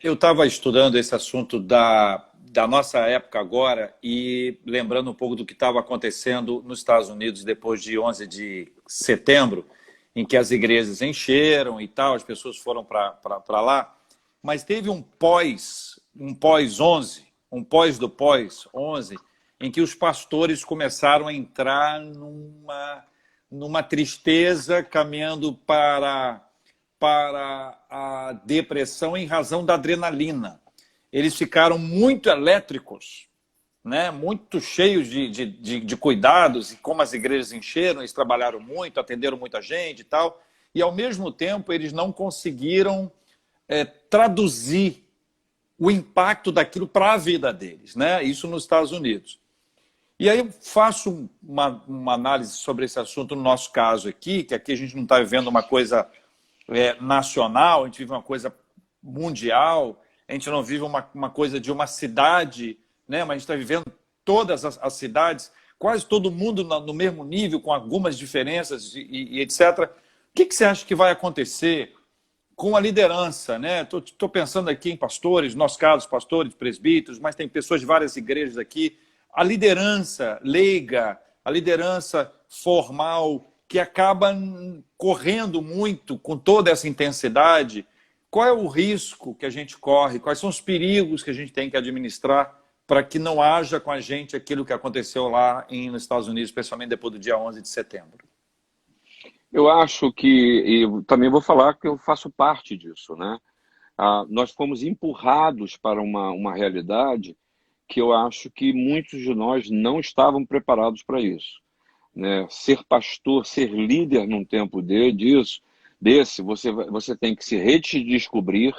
Eu estava estudando esse assunto da nossa época agora e lembrando um pouco do que estava acontecendo nos Estados Unidos depois de 11 de setembro, em que as igrejas encheram e tal, as pessoas foram para lá, mas teve um pós 11, um pós do pós 11, em que os pastores começaram a entrar numa tristeza caminhando para a depressão em razão da adrenalina. Eles ficaram muito elétricos, né? Muito cheios de cuidados, e como as igrejas encheram, eles trabalharam muito, atenderam muita gente e tal, e ao mesmo tempo eles não conseguiram traduzir o impacto daquilo para a vida deles, né? Isso nos Estados Unidos. E aí eu faço uma análise sobre esse assunto no nosso caso aqui, que aqui a gente não está vivendo uma coisa nacional, a gente vive uma coisa mundial, a gente não vive uma coisa de uma cidade, né? Mas a gente está vivendo todas as cidades, quase todo mundo no mesmo nível, com algumas diferenças e etc. O que você acha que vai acontecer com a liderança, né? Estou pensando aqui em pastores, no nosso caso, pastores, presbíteros, mas tem pessoas de várias igrejas aqui. A liderança leiga, a liderança formal, que acaba correndo muito com toda essa intensidade. Qual é o risco que a gente corre? Quais são os perigos que a gente tem que administrar para que não haja com a gente aquilo que aconteceu lá nos Estados Unidos, especialmente depois do dia 11 de setembro?
Eu acho que, e também vou falar que eu faço parte disso, né? Nós fomos empurrados para uma realidade que eu acho que muitos de nós não estavam preparados para isso, né? Ser pastor, ser líder num tempo desse, você tem que se redescobrir,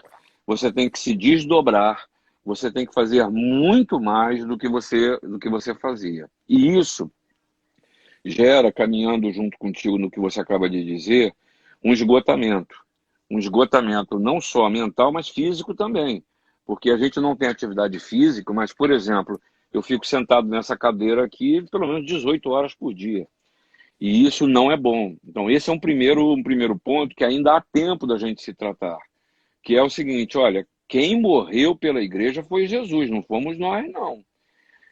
você tem que se desdobrar, você tem que fazer muito mais do que você fazia. E isso gera, caminhando junto contigo no que você acaba de dizer, um esgotamento. Um esgotamento não só mental, mas físico também. Porque a gente não tem atividade física, mas, por exemplo, eu fico sentado nessa cadeira aqui pelo menos 18 horas por dia. E isso não é bom. Então, esse é um primeiro ponto que ainda há tempo da gente se tratar. Que é o seguinte, olha, quem morreu pela igreja foi Jesus, não fomos nós, não.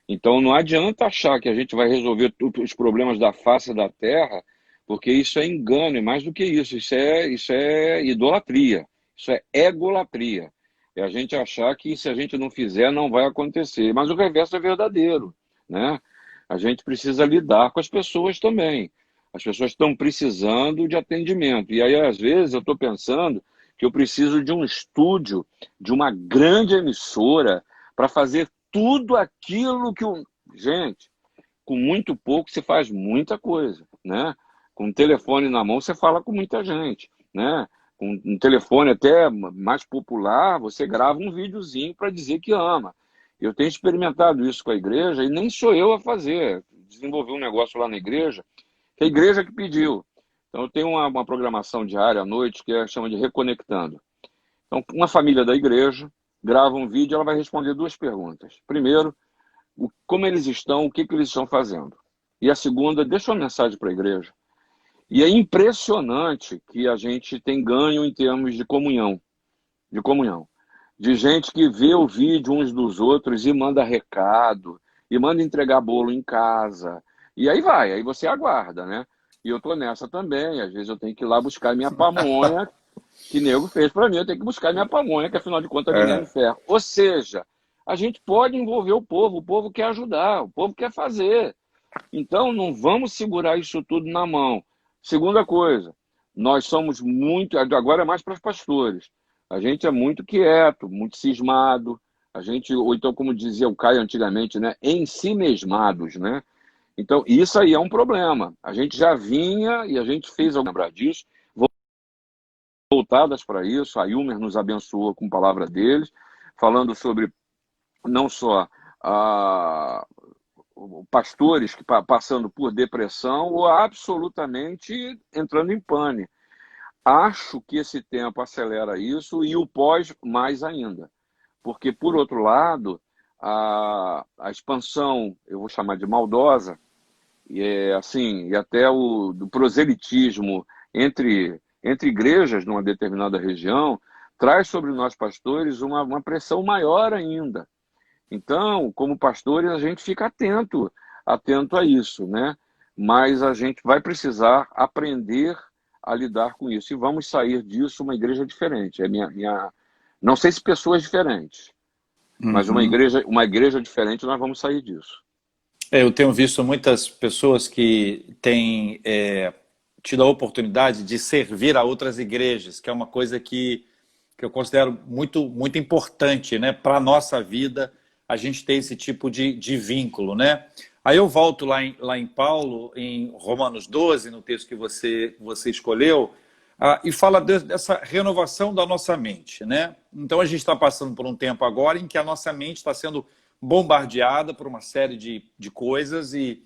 Então não adianta achar que a gente vai resolver os problemas da face da terra, porque isso é engano, e mais do que isso, isso é idolatria, isso é egolatria. É a gente achar que se a gente não fizer, não vai acontecer. Mas o reverso é verdadeiro, né? A gente precisa lidar com as pessoas também. As pessoas estão precisando de atendimento. E aí, às vezes, eu estou pensando que eu preciso de um estúdio, de uma grande emissora, para fazer tudo aquilo que o. Gente, com muito pouco você faz muita coisa, né? Com o telefone na mão você fala com muita gente, né? com um telefone até mais popular, você grava um videozinho para dizer que ama. Eu tenho experimentado isso com a igreja e nem sou eu a fazer. Desenvolvi um negócio lá na igreja, que é a igreja que pediu. Então, eu tenho uma programação diária à noite que chama de Reconectando. Então, uma família da igreja grava um vídeo, ela vai responder duas perguntas. Primeiro, como eles estão, o que eles estão fazendo. E a segunda, deixa uma mensagem para a igreja. E é impressionante que a gente tem ganho em termos de comunhão. De comunhão. De gente que vê o vídeo uns dos outros e manda recado, e manda entregar bolo em casa. E aí vai, aí você aguarda, né? E eu tô nessa também. Às vezes eu tenho que ir lá buscar minha pamonha, que nego fez para mim. Eu tenho que buscar minha pamonha, que afinal de contas ninguém me
É,
ferra. Ou seja, a gente pode envolver o povo quer ajudar, o povo quer fazer. Então, não vamos segurar isso tudo na mão. Segunda coisa, nós somos muito, agora é mais para os pastores, a gente é muito quieto, muito cismado, a gente, ou então, como dizia o Caio antigamente, né, em si mesmados, né? Então, isso aí é um problema. A gente já vinha e a gente fez alguma lembrar disso, voltadas para isso, a Ilmer nos abençoou com a palavra deles, falando sobre não só a pastores que passando por depressão ou absolutamente entrando em pane. Acho que esse tempo acelera isso e o pós mais ainda. Porque, por outro lado, a expansão, eu vou chamar de maldosa, e até do proselitismo entre igrejas numa determinada região, traz sobre nós pastores uma pressão maior ainda. Então, como pastores, a gente fica atento a isso, né? Mas a gente vai precisar aprender a lidar com isso. E vamos sair disso uma igreja diferente. Não sei se pessoas diferentes, mas
uhum.
uma igreja diferente, nós vamos sair disso.
Eu tenho visto muitas pessoas que têm tido a oportunidade de servir a outras igrejas, que é uma coisa que eu considero muito, muito importante, né, para a nossa vida, a gente ter esse tipo de vínculo, né? Aí eu volto lá em Paulo, em Romanos 12, no texto que você escolheu, e fala dessa renovação da nossa mente, né? Então a gente está passando por um tempo agora em que a nossa mente está sendo bombardeada por uma série de coisas e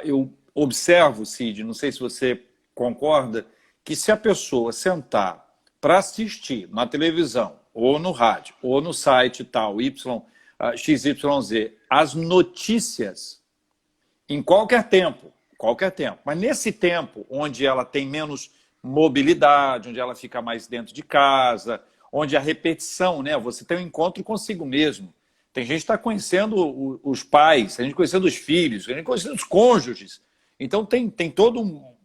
eu observo, Cid, não sei se você concorda, que se a pessoa sentar para assistir na televisão, ou no rádio, ou no site tal, XYZ, as notícias em qualquer tempo, mas nesse tempo onde ela tem menos mobilidade, onde ela fica mais dentro de casa, onde a repetição, né? Você tem um encontro consigo mesmo. Tem gente que está conhecendo os pais, tem gente conhecendo os filhos, tem gente conhecendo os cônjuges. Então tem todo um,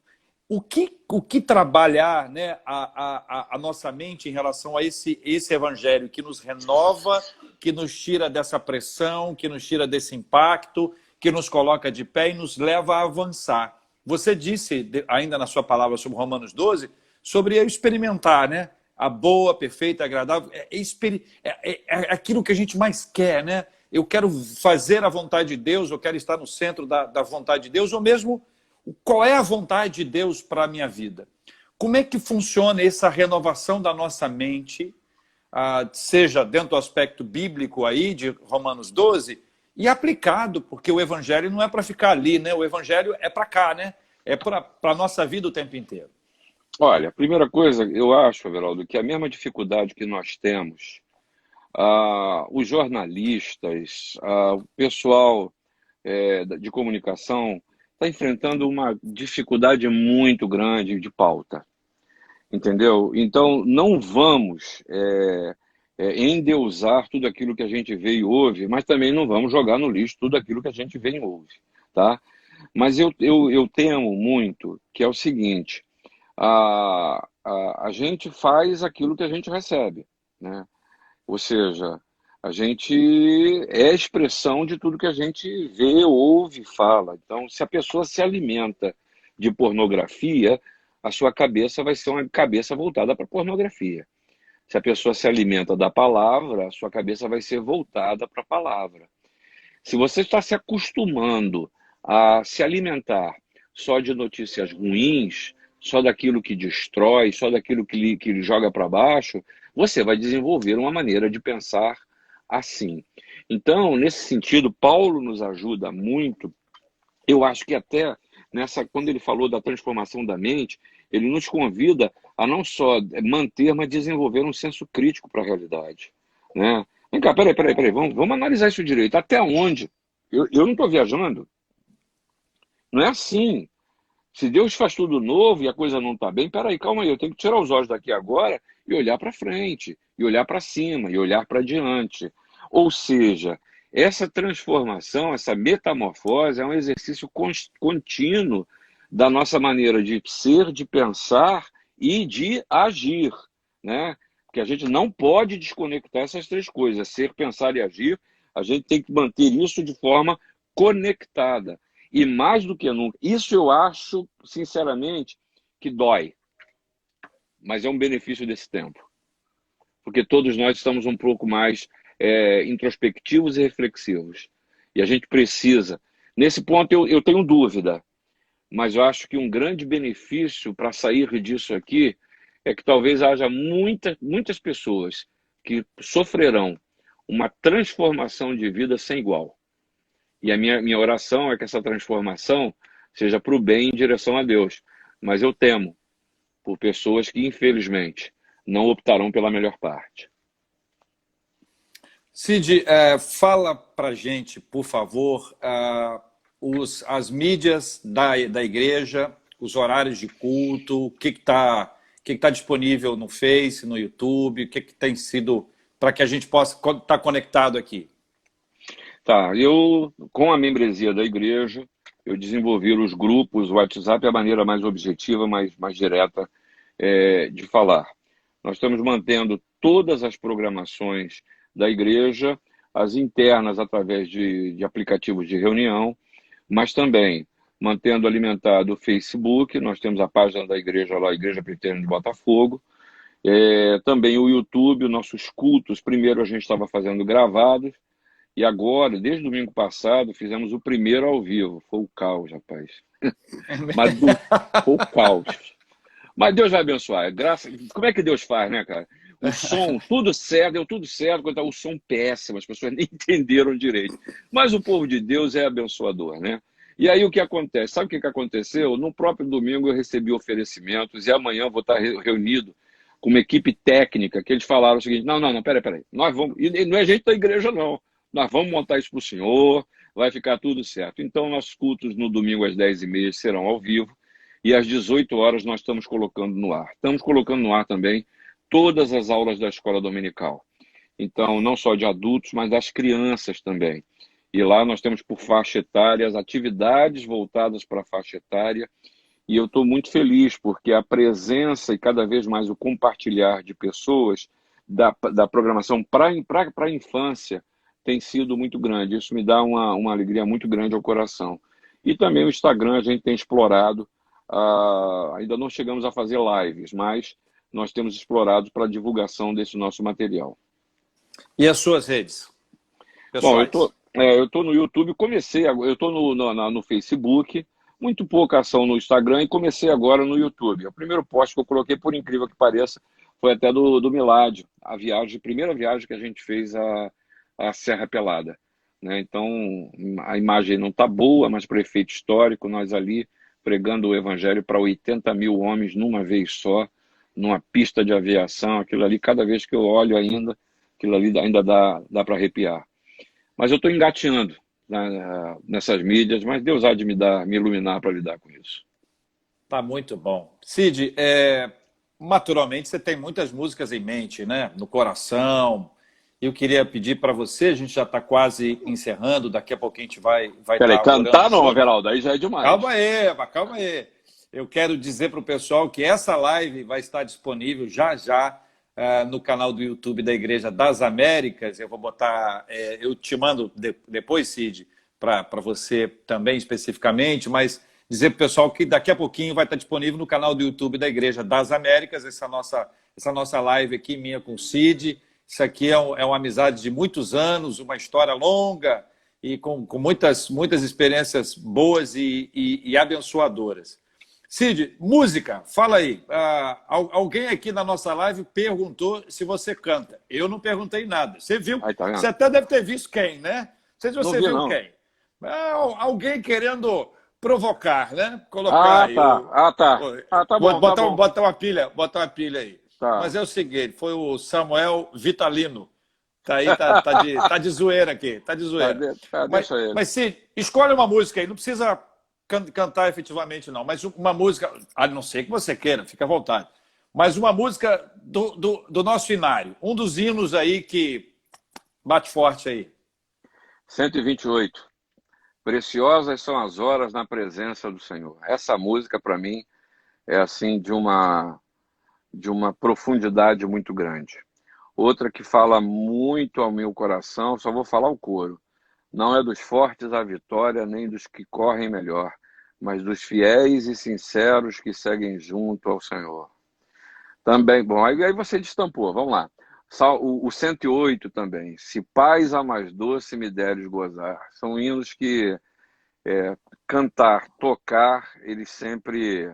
o que trabalhar, né, a nossa mente em relação a esse evangelho que nos renova, que nos tira dessa pressão, que nos tira desse impacto, que nos coloca de pé e nos leva a avançar. Você disse, ainda na sua palavra sobre Romanos 12, sobre eu experimentar, né? A boa, perfeita, agradável, é aquilo que a gente mais quer, né? Eu quero fazer a vontade de Deus, eu quero estar no centro da vontade de Deus, ou mesmo qual é a vontade de Deus para a minha vida? Como é que funciona essa renovação da nossa mente, seja dentro do aspecto bíblico aí, de Romanos 12, e aplicado, porque o evangelho não é para ficar ali, né? O evangelho é para cá, né? É para a nossa vida o tempo inteiro.
Olha, a primeira coisa, eu acho, Everaldo, que a mesma dificuldade que nós temos, os jornalistas, o pessoal de comunicação, está enfrentando uma dificuldade muito grande de pauta, entendeu? Então, não vamos endeusar tudo aquilo que a gente vê e ouve, mas também não vamos jogar no lixo tudo aquilo que a gente vê e ouve, tá? Mas eu temo muito que é o seguinte, a gente faz aquilo que a gente recebe, né? Ou seja, a gente é a expressão de tudo que a gente vê, ouve, fala. Então, se a pessoa se alimenta de pornografia, a sua cabeça vai ser uma cabeça voltada para a pornografia. Se a pessoa se alimenta da palavra, a sua cabeça vai ser voltada para a palavra. Se você está se acostumando a se alimentar só de notícias ruins, só daquilo que destrói, só daquilo que lhe joga para baixo, você vai desenvolver uma maneira de pensar assim. Então, nesse sentido, Paulo nos ajuda muito. Eu acho que até quando ele falou da transformação da mente, ele nos convida a não só manter, mas desenvolver um senso crítico para a realidade, né? Vem cá, peraí, vamos analisar isso direito. Até onde? Eu não estou viajando. Não é assim. Se Deus faz tudo novo e a coisa não está bem, peraí, calma aí, eu tenho que tirar os olhos daqui agora e olhar para frente, e olhar para cima, e olhar para diante. Ou seja, essa transformação, essa metamorfose é um exercício contínuo da nossa maneira de ser, de pensar e de agir, né? Porque a gente não pode desconectar essas três coisas, ser, pensar e agir, a gente tem que manter isso de forma conectada. E mais do que nunca, isso eu acho, sinceramente, que dói. Mas é um benefício desse tempo. Porque todos nós estamos um pouco mais introspectivos e reflexivos. E a gente precisa. Nesse ponto eu tenho dúvida, mas eu acho que um grande benefício para sair disso aqui é que talvez haja muitas pessoas que sofrerão uma transformação de vida sem igual. E a minha oração é que essa transformação seja para o bem em direção a Deus. Mas eu temo por pessoas que, infelizmente, não optarão pela melhor parte.
Cid, fala para gente, por favor, as mídias da igreja, os horários de culto, o que está disponível no Face, no YouTube, o que tem sido para que a gente possa estar conectado aqui.
Tá, com a membresia da igreja, eu desenvolvi os grupos, o WhatsApp é a maneira mais objetiva, mais direta de falar. Nós estamos mantendo todas as programações da igreja, as internas através de aplicativos de reunião, mas também mantendo alimentado o Facebook, nós temos a página da igreja lá, Igreja Presbiteriana de Botafogo, também o YouTube, nossos cultos, primeiro a gente estava fazendo gravados, e agora, desde domingo passado, fizemos o primeiro ao vivo. Foi o caos, rapaz. Mas foi o caos. Mas Deus vai abençoar. Como é que Deus faz, né, cara? O som, tudo certo, deu tudo certo, quando tá o som péssimo, as pessoas nem entenderam direito. Mas o povo de Deus é abençoador, né? E aí o que acontece? Sabe o que aconteceu? No próprio domingo eu recebi oferecimentos e amanhã eu vou estar reunido com uma equipe técnica que eles falaram o seguinte, não, peraí. Nós vamos... E não é gente da igreja, não. Nós vamos montar isso para o senhor, vai ficar tudo certo. Então, nossos cultos no domingo às 10h30 serão ao vivo e às 18 horas nós estamos colocando no ar. Estamos colocando no ar também todas as aulas da escola dominical. Então, não só de adultos, mas das crianças também. E lá nós temos por faixa etária as atividades voltadas para a faixa etária. E eu estou muito feliz porque a presença e cada vez mais o compartilhar de pessoas da programação para a infância tem sido muito grande. Isso me dá uma alegria muito grande ao coração. E também o Instagram a gente tem explorado. Ainda não chegamos a fazer lives, mas nós temos explorado para a divulgação desse nosso material.
E as suas redes
pessoais? Bom, eu estou no YouTube, eu estou no Facebook, muito pouca ação no Instagram e comecei agora no YouTube. O primeiro post que eu coloquei, por incrível que pareça, foi até do Miládio, a primeira viagem que a gente fez a Serra Pelada, né? Então a imagem não está boa, mas para efeito histórico, nós ali pregando o evangelho para 80 mil homens numa vez só, numa pista de aviação, aquilo ali, cada vez que eu olho aquilo ali ainda dá para arrepiar. Mas eu estou engateando nessas mídias, mas Deus há de me iluminar para lidar com isso.
Tá muito bom. Cid, naturalmente você tem muitas músicas em mente, né? No coração. Eu queria pedir para você, a gente já está quase encerrando, daqui a pouquinho a gente vai
Peraí, cantar não, Everaldo, aí já é demais.
Calma aí. Eu quero dizer para o pessoal que essa live vai estar disponível já no canal do YouTube da Igreja das Américas. Eu vou botar, eu te mando depois, Cid, para você também especificamente, mas dizer para o pessoal que daqui a pouquinho vai estar disponível no canal do YouTube da Igreja das Américas, essa nossa live aqui, minha com o Cid. Isso aqui é uma amizade de muitos anos, uma história longa e com muitas experiências boas e abençoadoras. Cid, música, fala aí. Alguém aqui na nossa live perguntou se você canta. Eu não perguntei nada. Você viu?
Aí, tá
Você
vendo?
até deve ter visto quem, né? Não sei se
Não
você
vi,
viu
não.
quem. Alguém querendo provocar, né? Colocar
Ah,
aí
tá. Ah, tá. Ah, tá bom, tá bom.
botar uma pilha aí. Mas
Tá.
é o seguinte, foi o Samuel Vitalino. Tá aí, tá de zoeira aqui, tá de
Tá,
zoeira.
deixa ele.
Mas Cid, escolhe uma música aí, não precisa cantar efetivamente, não. Mas uma música, a não ser que você queira, fica à vontade. Mas uma música do nosso inário. Um dos hinos aí que bate forte aí.
128. Preciosas são as horas na presença do Senhor. Essa música, para mim, é assim de uma profundidade muito grande. Outra que fala muito ao meu coração, só vou falar o coro. Não é dos fortes a vitória, nem dos que correm melhor, mas dos fiéis e sinceros que seguem junto ao Senhor. Também, bom, aí você destampou, vamos lá. O 108 também. Se paz a mais doce me deres gozar. São hinos que cantar, tocar, eles sempre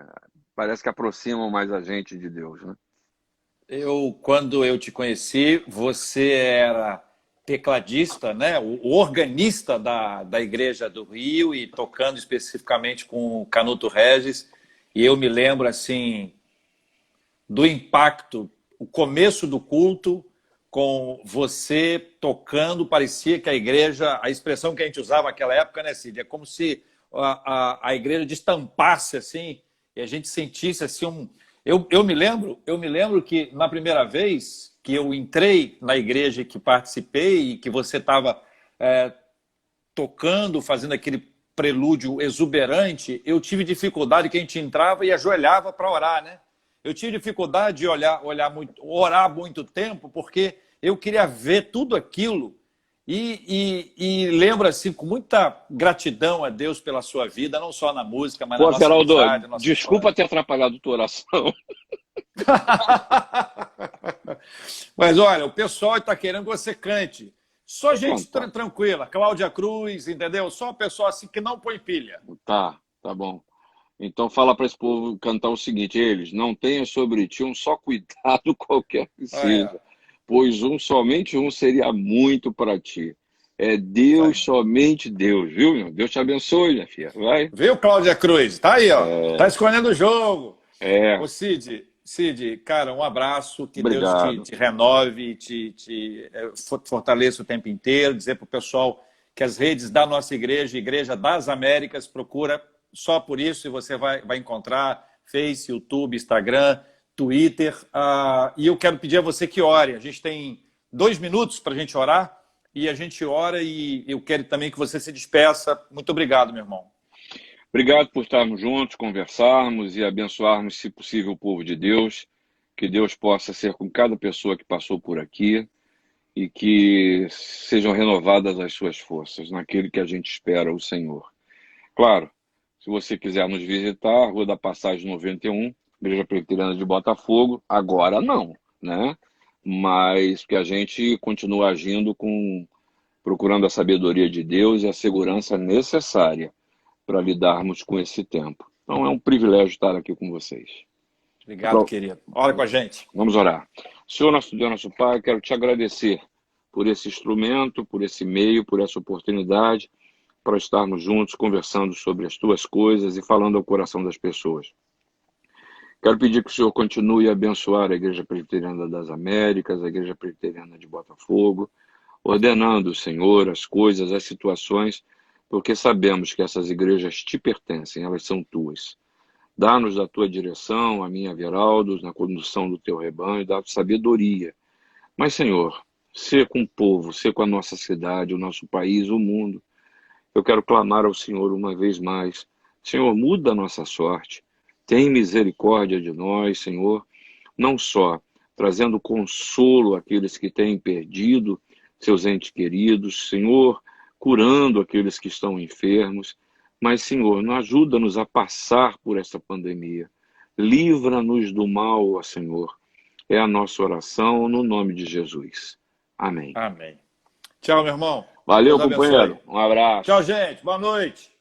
parece que aproximam mais a gente de Deus, né?
Quando eu te conheci, você era tecladista, né? O organista da Igreja do Rio e tocando especificamente com o Canuto Regis. E eu me lembro, assim, do impacto, o começo do culto, com você tocando, parecia que a igreja, a expressão que a gente usava naquela época, né, Cid? É como se a igreja destampasse assim, e a gente sentisse assim eu me lembro que na primeira vez que eu entrei na igreja que participei e que você estava tocando, fazendo aquele prelúdio exuberante, eu tive dificuldade que a gente entrava e ajoelhava para orar, né? Eu tive dificuldade de orar muito tempo, porque eu queria ver tudo aquilo e lembro assim com muita gratidão a Deus pela sua vida, não só na música, mas na
Pô,
nossa
Geraldo,
amizade, na nossa
desculpa
história.
ter atrapalhado tua oração.
Mas olha, o pessoal está querendo que você cante. Só
Vou
gente
cantar.
tranquila, Cláudia Cruz, entendeu? Só pessoa assim que não põe pilha.
Tá bom. Então fala para esse povo cantar o seguinte: eles não tenham sobre ti um só cuidado qualquer que
Olha,
seja, pois somente um seria muito para ti. É Deus,
vai.
somente Deus, viu, meu? Deus te abençoe, minha filha. Vai.
Viu, Cláudia Cruz? Tá aí, ó. Tá escolhendo o jogo. Ô,
É,
Cid, cara, um abraço, que Deus
obrigado.
te renove, fortaleça o tempo inteiro. Dizer para o pessoal que as redes da nossa igreja, Igreja das Américas, procura só por isso e você vai encontrar Face, YouTube, Instagram, Twitter. E eu quero pedir a você que ore. A gente tem 2 minutos para a gente orar e a gente ora e eu quero também que você se despeça. Muito obrigado, meu irmão.
Obrigado por estarmos juntos, conversarmos e abençoarmos, se possível, o povo de Deus. Que Deus possa ser com cada pessoa que passou por aqui e que sejam renovadas as suas forças naquele que a gente espera, o Senhor. Claro, se você quiser nos visitar, Rua da Passagem 91, Igreja Presbiteriana de Botafogo, agora não, né? Mas que a gente continua agindo procurando a sabedoria de Deus e a segurança necessária para lidarmos com esse tempo. Então é um privilégio estar aqui com vocês.
Obrigado, querido. Ora com a gente.
Vamos orar. Senhor, nosso Deus, nosso Pai, quero te agradecer por esse instrumento, por esse meio, por essa oportunidade para estarmos juntos conversando sobre as tuas coisas e falando ao coração das pessoas. Quero pedir que o Senhor continue a abençoar a Igreja Presbiteriana das Américas, a Igreja Presbiteriana de Botafogo, ordenando, Senhor, as coisas, as situações, porque sabemos que essas igrejas te pertencem, elas são tuas. Dá-nos da tua direção, a minha Veraldo, na condução do teu rebanho, dá-nos sabedoria. Mas, Senhor, ser com o povo, ser com a nossa cidade, o nosso país, o mundo. Eu quero clamar ao Senhor uma vez mais. Senhor, muda a nossa sorte. Tem misericórdia de nós, Senhor, não só trazendo consolo àqueles que têm perdido seus entes queridos, Senhor, curando aqueles que estão enfermos, mas, Senhor, ajuda-nos a passar por essa pandemia. Livra-nos do mal, ó Senhor. É a nossa oração no nome de Jesus. Amém.
Amém. Tchau, meu irmão.
Valeu,
Deus abençoe.
companheiro. Um abraço.
Tchau, gente. Boa noite.